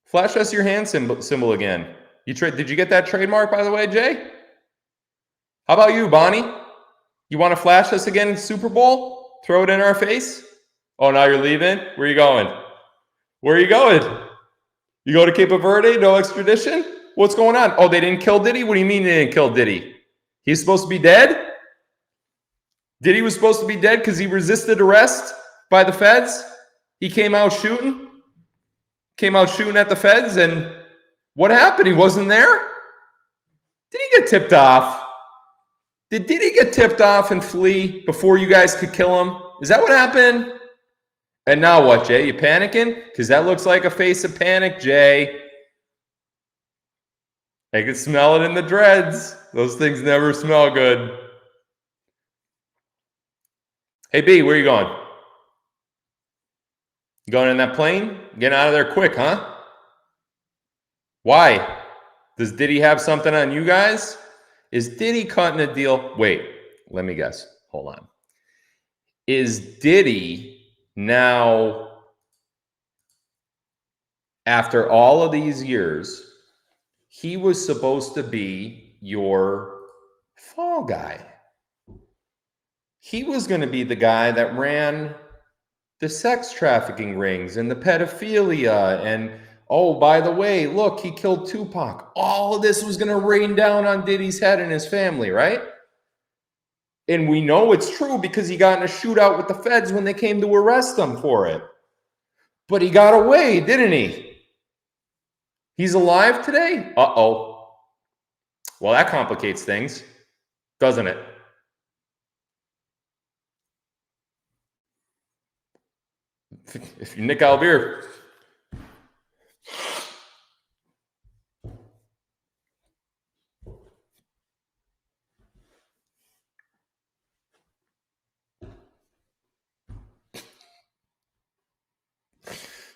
Flash us your hand symbol again. Did you get that trademark, by the way, Jay? How about you, Bonnie? You want to flash us again in Super Bowl? Throw it in our face? Oh, now you're leaving? Where are you going? Where are you going? You go to Cape Verde? No extradition? What's going on? Oh, they didn't kill Diddy? What do you mean they didn't kill Diddy? He's supposed to be dead? Diddy was supposed to be dead because he resisted arrest by the feds? He came out shooting? Came out shooting at the feds, and what happened? He wasn't there? Did he get tipped off? Did Diddy get tipped off and flee before you guys could kill him? Is that what happened? And now what, Jay? You panicking? Because that looks like a face of panic, Jay. I can smell it in the dreads. Those things never smell good. Hey, B, where are you going? You going in that plane? Getting out of there quick, huh? Why? Does Diddy have something on you guys? Is Diddy cutting a deal? Wait, let me guess. Hold on. Is Diddy now, after all of these years, he was supposed to be your fall guy. He was going to be the guy that ran the sex trafficking rings and the pedophilia and, oh, by the way, look, he killed Tupac. All of this was going to rain down on Diddy's head and his family, right? And we know it's true because he got in a shootout with the feds when they came to arrest him for it. But he got away, didn't he? He's alive today? Uh-oh. Well, that complicates things, doesn't it? If you Nick Alvear,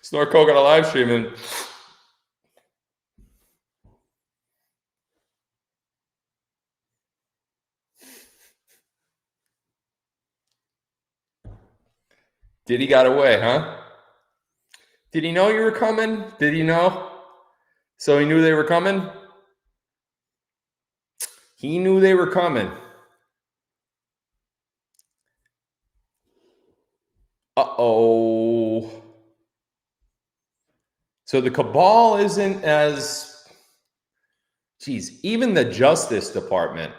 snort coke on a live stream and Diddy got away, huh? Did he know you were coming? Did he know? So he knew they were coming? He knew they were coming. Uh-oh. So the cabal isn't as, geez, even the Justice Department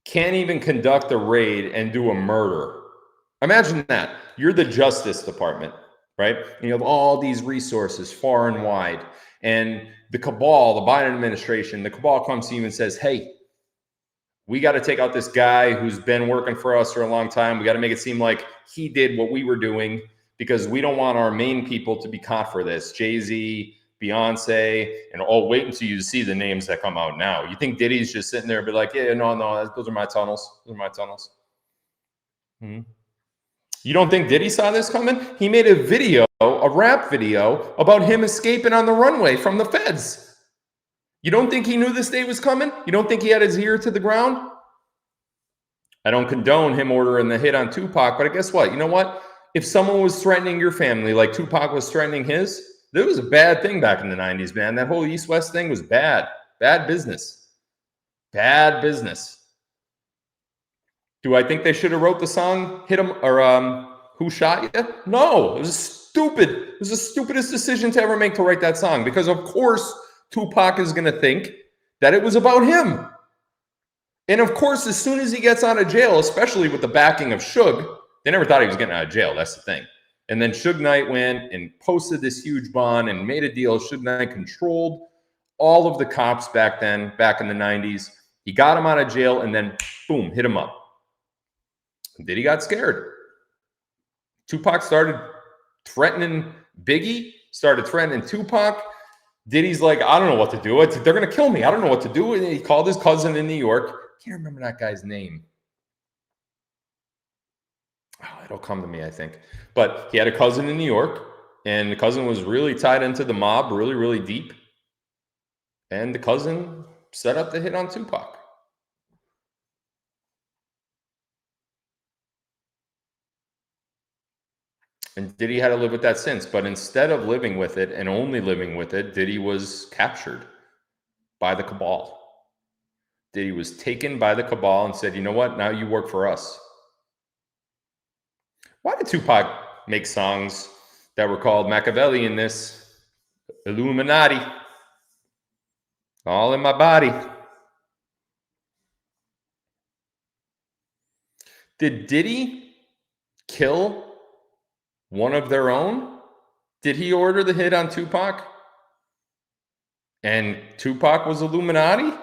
can't even conduct a raid and do a murder. Imagine that. You're the Justice Department, right? And you have all these resources far and wide. And the cabal, the Biden administration, the cabal comes to you and says, hey, we got to take out this guy who's been working for us for a long time. We got to make it seem like he did what we were doing because we don't want our main people to be caught for this. Jay-Z, Beyonce, and wait until you see the names that come out now. You think Diddy's just sitting there and be like, yeah, no, those are my tunnels. Those are my tunnels. You don't think Diddy saw this coming? He made a video, a rap video, about him escaping on the runway from the feds. You don't think he knew this day was coming? You don't think he had his ear to the ground? I don't condone him ordering the hit on Tupac, but guess what? You know what? If someone was threatening your family like Tupac was threatening his, that was a bad thing back in the 90s, man. That whole East-West thing was bad. Bad business. Bad business. Do I think they should have wrote the song "Hit 'Em" or "Who Shot Ya"? No, it was stupid. It was the stupidest decision to ever make to write that song because, of course, Tupac is going to think that it was about him. And, of course, as soon as he gets out of jail, especially with the backing of Suge, they never thought he was getting out of jail. That's the thing. And then Suge Knight went and posted this huge bond and made a deal. Suge Knight controlled all of the cops back then, back in the 90s. He got him out of jail and then, boom, hit him up. Diddy got scared. Tupac started threatening Biggie, started threatening Tupac. Diddy's like, I don't know what to do. They're going to kill me. I don't know what to do. And he called his cousin in New York. Can't remember that guy's name. Oh, it'll come to me, I think. But he had a cousin in New York, and the cousin was really tied into the mob, really, really deep. And the cousin set up the hit on Tupac. And Diddy had to live with that since. But instead of living with it and only living with it, Diddy was captured by the cabal. Diddy was taken by the cabal and said, you know what? Now you work for us. Why did Tupac make songs that were called Machiavellian, this Illuminati, all in my body? Did Diddy kill one of their own? Did he order the hit on Tupac? And Tupac was Illuminati?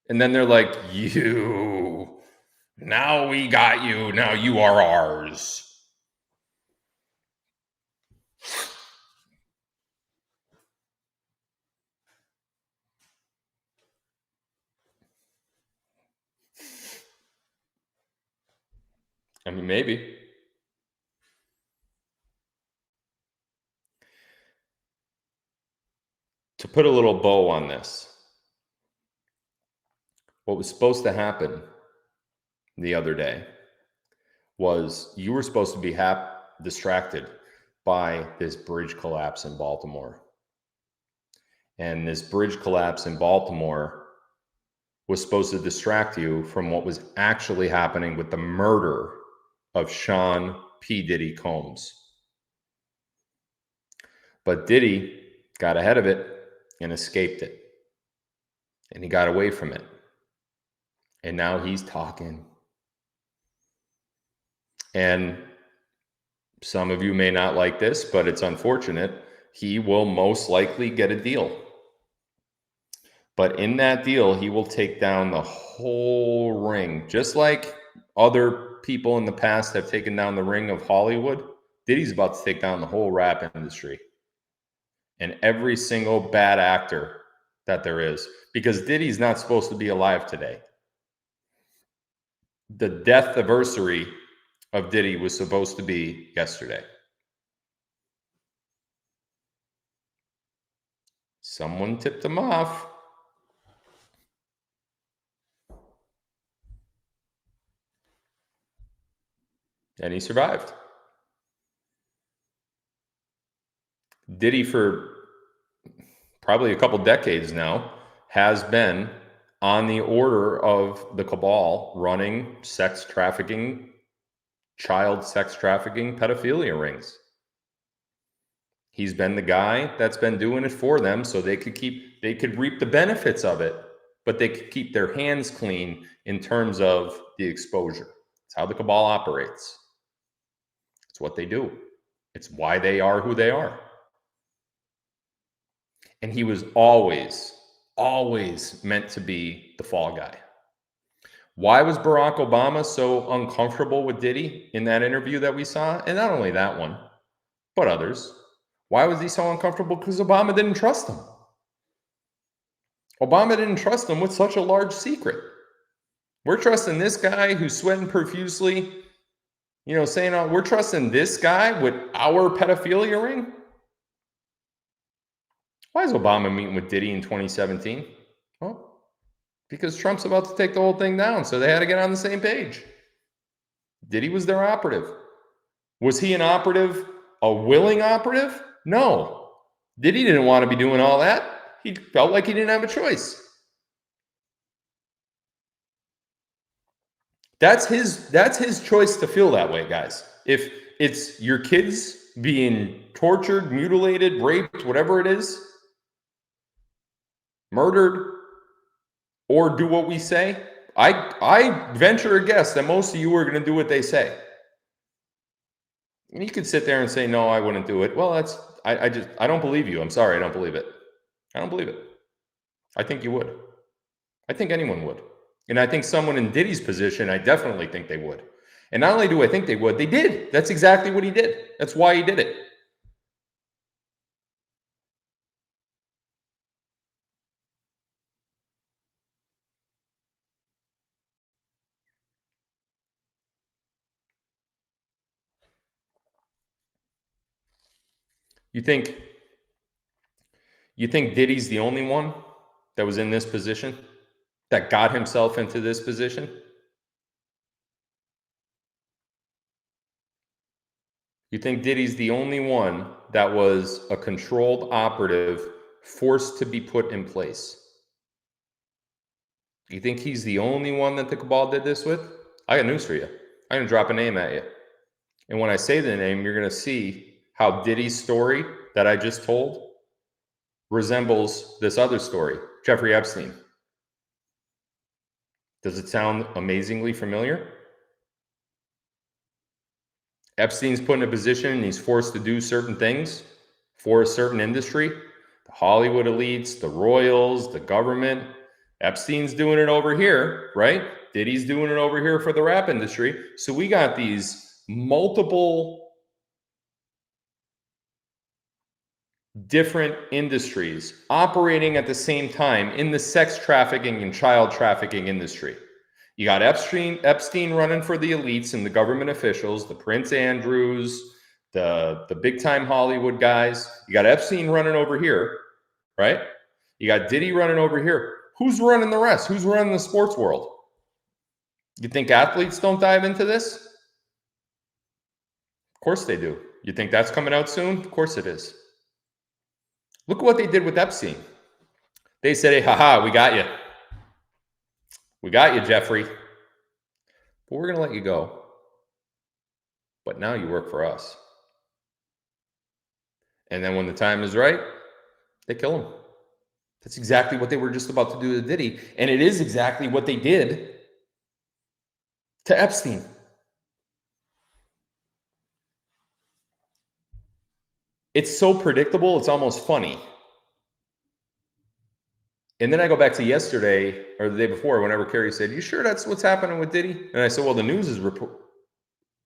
And then they're like, you, now we got you, now you are ours. I mean, maybe. To put a little bow on this, what was supposed to happen the other day was you were supposed to be distracted by this bridge collapse in Baltimore. And this bridge collapse in Baltimore was supposed to distract you from what was actually happening with the murder of Sean P. Diddy Combs. But Diddy got ahead of it and escaped it. And he got away from it. And now he's talking. And some of you may not like this, but it's unfortunate. He will most likely get a deal. But in that deal, he will take down the whole ring. Just like other people in the past have taken down the ring of Hollywood, Diddy's about to take down the whole rap industry. And every single bad actor that there is. Because Diddy's not supposed to be alive today. The death anniversary of Diddy was supposed to be yesterday. Someone tipped him off. And he survived. Diddy, for probably a couple decades now, has been on the order of the cabal running sex trafficking, child sex trafficking, pedophilia rings. He's been the guy that's been doing it for them so they could reap the benefits of it, but they could keep their hands clean in terms of the exposure. It's how the cabal operates. It's what they do. It's why they are who they are. And he was always meant to be the fall guy. Why was Barack Obama so uncomfortable with Diddy in that interview that we saw? And not only that one, but others. Why was he so uncomfortable? Because Obama didn't trust him. Obama didn't trust him with such a large secret. We're trusting this guy who's sweating profusely, saying, we're trusting this guy with our pedophilia ring? Why is Obama meeting with Diddy in 2017? Well, because Trump's about to take the whole thing down, so they had to get on the same page. Diddy was their operative. Was he an operative, a willing operative? No. Diddy didn't want to be doing all that. He felt like he didn't have a choice. That's his choice to feel that way, guys. If it's your kids being tortured, mutilated, raped, whatever it is, murdered, or do what we say, I venture a guess that most of you are going to do what they say. And you could sit there and say, no, I wouldn't do it. Well, I don't believe you. I'm sorry, I don't believe it. I don't believe it. I think you would. I think anyone would. And I think someone in Diddy's position, I definitely think they would. And not only do I think they would, they did. That's exactly what he did. That's why he did it. You think Diddy's the only one that was in this position, that got himself into this position? You think Diddy's the only one that was a controlled operative forced to be put in place? You think he's the only one that the cabal did this with? I got news for you. I'm going to drop a name at you. And when I say the name, you're going to see how Diddy's story that I just told resembles this other story, Jeffrey Epstein. Does it sound amazingly familiar? Epstein's put in a position and he's forced to do certain things for a certain industry. The Hollywood elites, the royals, the government. Epstein's doing it over here, right? Diddy's doing it over here for the rap industry. So we got these multiple different industries operating at the same time in the sex trafficking and child trafficking industry. You got Epstein running for the elites and the government officials, the Prince Andrews, the big time Hollywood guys. You got Epstein running over here, right? You got Diddy running over here. Who's running the rest? Who's running the sports world? You think athletes don't dive into this? Of course they do. You think that's coming out soon? Of course it is. Look at what they did with Epstein. They said, hey, haha, we got you. We got you, Jeffrey. But we're going to let you go. but now you work for us. And then when the time is right, they kill him. That's exactly what they were just about to do to Diddy. And it is exactly what they did to Epstein. It's so predictable, it's almost funny. And then I go back to yesterday or the day before, whenever Kerry said, "You sure that's what's happening with Diddy?" And I said, "Well, the news is report."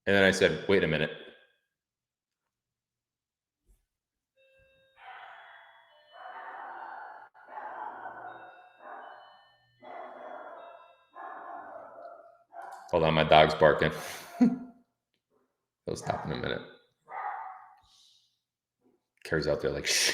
And then I said, "Wait a minute. Hold on, my dog's barking." It'll stop in a minute. Kerry's out there like, shh.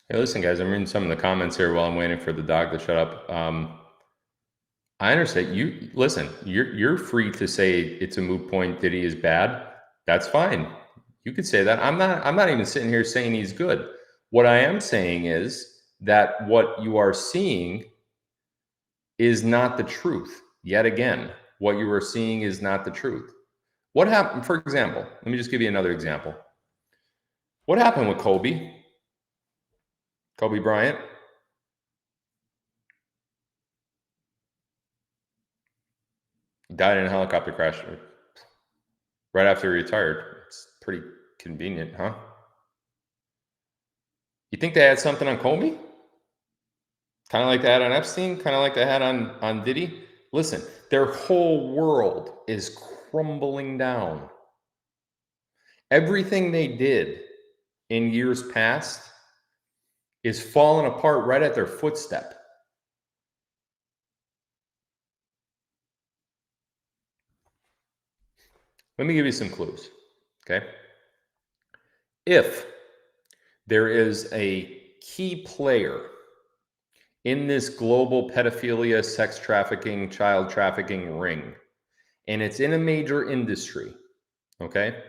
Hey, listen, guys, I'm reading some of the comments here while I'm waiting for the dog to shut up. I understand. You listen. You're free to say it's a moot point. Diddy is bad. That's fine. You could say that. I'm not even sitting here saying he's good. What I am saying is that what you are seeing is not the truth. Yet again, what you are seeing is not the truth. What happened? For example, let me just give you another example. What happened with Kobe? Kobe Bryant. Died in a helicopter crash right after he retired. It's pretty convenient, huh? You think they had something on Kobe? Kind of like they had on Epstein? Kind of like they had on Diddy? Listen, their whole world is crumbling down. Everything they did in years past is falling apart right at their footstep. Let me give you some clues, okay? If there is a key player in this global pedophilia, sex trafficking, child trafficking ring, and it's in a major industry, okay?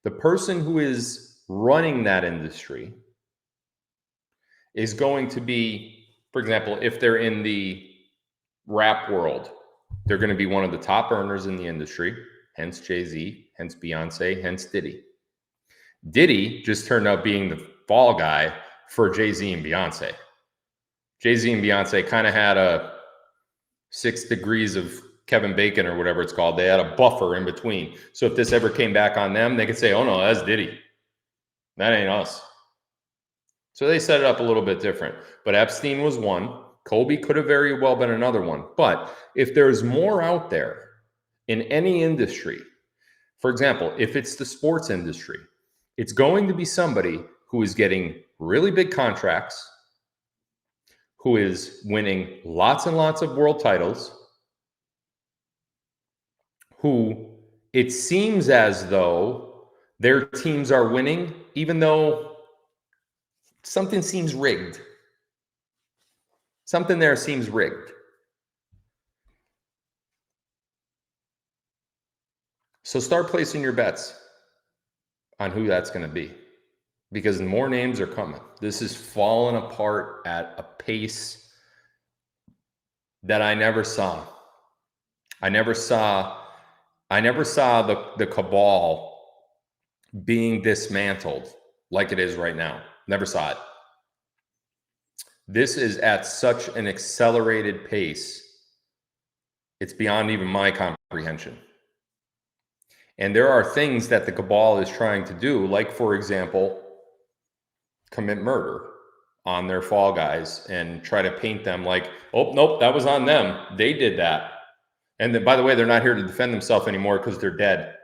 The person who is running that industry is going to be, for example, if they're in the rap world, they're going to be one of the top earners in the industry, hence Jay-Z, hence Beyonce, hence Diddy. Diddy just turned out being the fall guy for Jay-Z and Beyonce. Jay-Z and Beyonce kind of had a 6 degrees of Kevin Bacon or whatever it's called. They had a buffer in between. So if this ever came back on them, they could say, "Oh no, that's Diddy. That ain't us." So they set it up a little bit different. But Epstein was one. Kobe could have very well been another one. But if there's more out there in any industry, for example, if it's the sports industry, it's going to be somebody who is getting really big contracts, who is winning lots and lots of world titles, who it seems as though their teams are winning, even though something seems rigged. Something there seems rigged. So start placing your bets on who that's going to be, because more names are coming. This is falling apart at a pace that I never saw. I never saw the cabal being dismantled like it is right now. Never saw it. This is at such an accelerated pace. It's beyond even my comprehension. And there are things that the cabal is trying to do, like, for example, commit murder on their fall guys and try to paint them like, "Oh, nope, that was on them. They did that." And then, by the way, they're not here to defend themselves anymore because they're dead.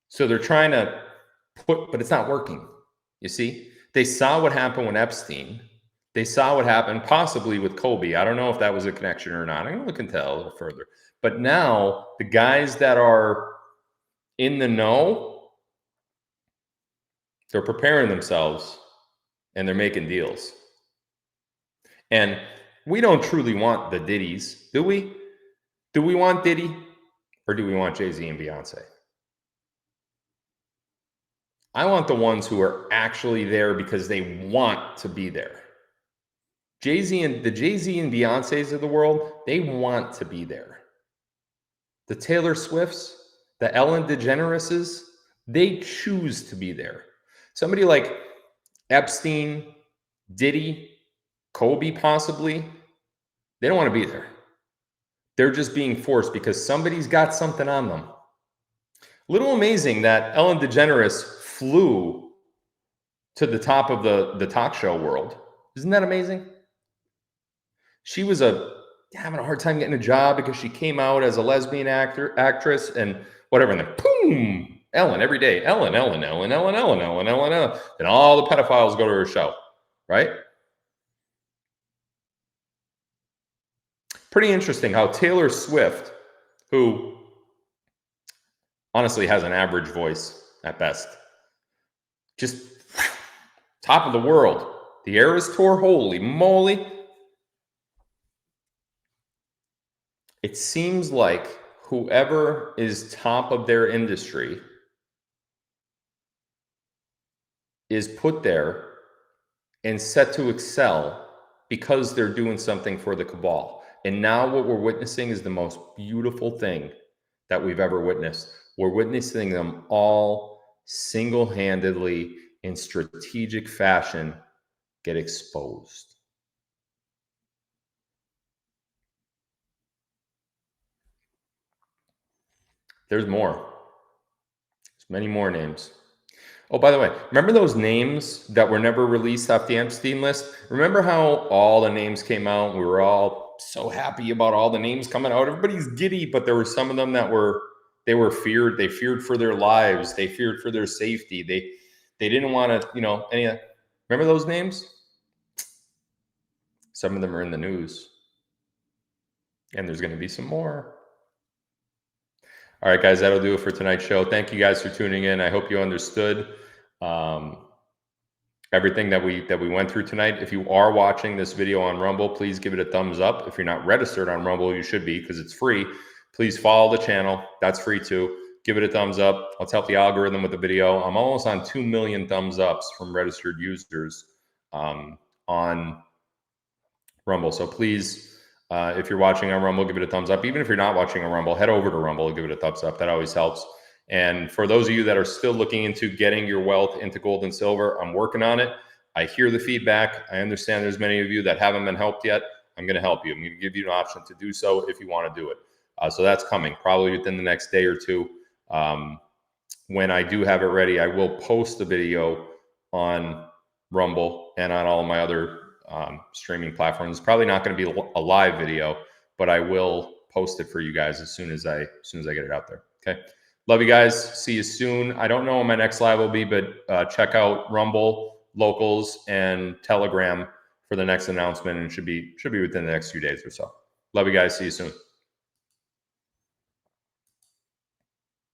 So they're trying to but it's not working. You see, they saw what happened with Epstein. They saw what happened possibly with Kobe. I don't know if that was a connection or not. I'm going to look into that a little further. But now the guys that are in the know, they're preparing themselves and they're making deals. And we don't truly want the Diddies, do we? Do we want Diddy or do we want Jay-Z and Beyonce? I want the ones who are actually there because they want to be there. Jay-Z and Beyoncés of the world, they want to be there. The Taylor Swifts, the Ellen DeGenereses, they choose to be there. Somebody like Epstein, Diddy, Kobe possibly, they don't want to be there. They're just being forced because somebody's got something on them. A little amazing that Ellen DeGeneres flew to the top of the talk show world. Isn't that amazing? She was having a hard time getting a job because she came out as a lesbian actress and whatever. And then boom, Ellen every day. Ellen. And all the pedophiles go to her show, right? Pretty interesting how Taylor Swift, who honestly has an average voice at best, just top of the world. The Eras Tour, holy moly. It seems like whoever is top of their industry is put there and set to excel because they're doing something for the cabal. And now what we're witnessing is the most beautiful thing that we've ever witnessed. We're witnessing them all single-handedly in strategic fashion get exposed. There's more. There's many more names. Oh, by the way, remember those names that were never released off the Epstein list? Remember how all the names came out? We were all so happy about all the names coming out. Everybody's giddy, but there were some of them that they were feared. They feared for their lives. They feared for their safety. They didn't want to, remember those names? Some of them are in the news. And there's going to be some more. All right, guys, that'll do it for tonight's show. Thank you guys for tuning in. I hope you understood everything that we went through tonight. If you are watching this video on Rumble, please give it a thumbs up. If you're not registered on Rumble, you should be because it's free. Please follow the channel. That's free too. Give it a thumbs up. Let's help the algorithm with the video. I'm almost on 2 million thumbs ups from registered users on Rumble. So please, if you're watching on Rumble, give it a thumbs up. Even if you're not watching on Rumble, head over to Rumble and give it a thumbs up. That always helps. And for those of you that are still looking into getting your wealth into gold and silver, I'm working on it. I hear the feedback. I understand there's many of you that haven't been helped yet. I'm going to help you. I'm going to give you an option to do so if you want to do it. So that's coming probably within the next day or two. When I do have it ready, I will post the video on Rumble and on all of my other streaming platforms. It's probably not going to be a live video, but I will post it for you guys as soon as I get it out there. Okay. Love you guys. See you soon. I don't know when my next live will be, but check out Rumble, Locals, and Telegram for the next announcement, and it should be within the next few days or so. Love you guys. See you soon.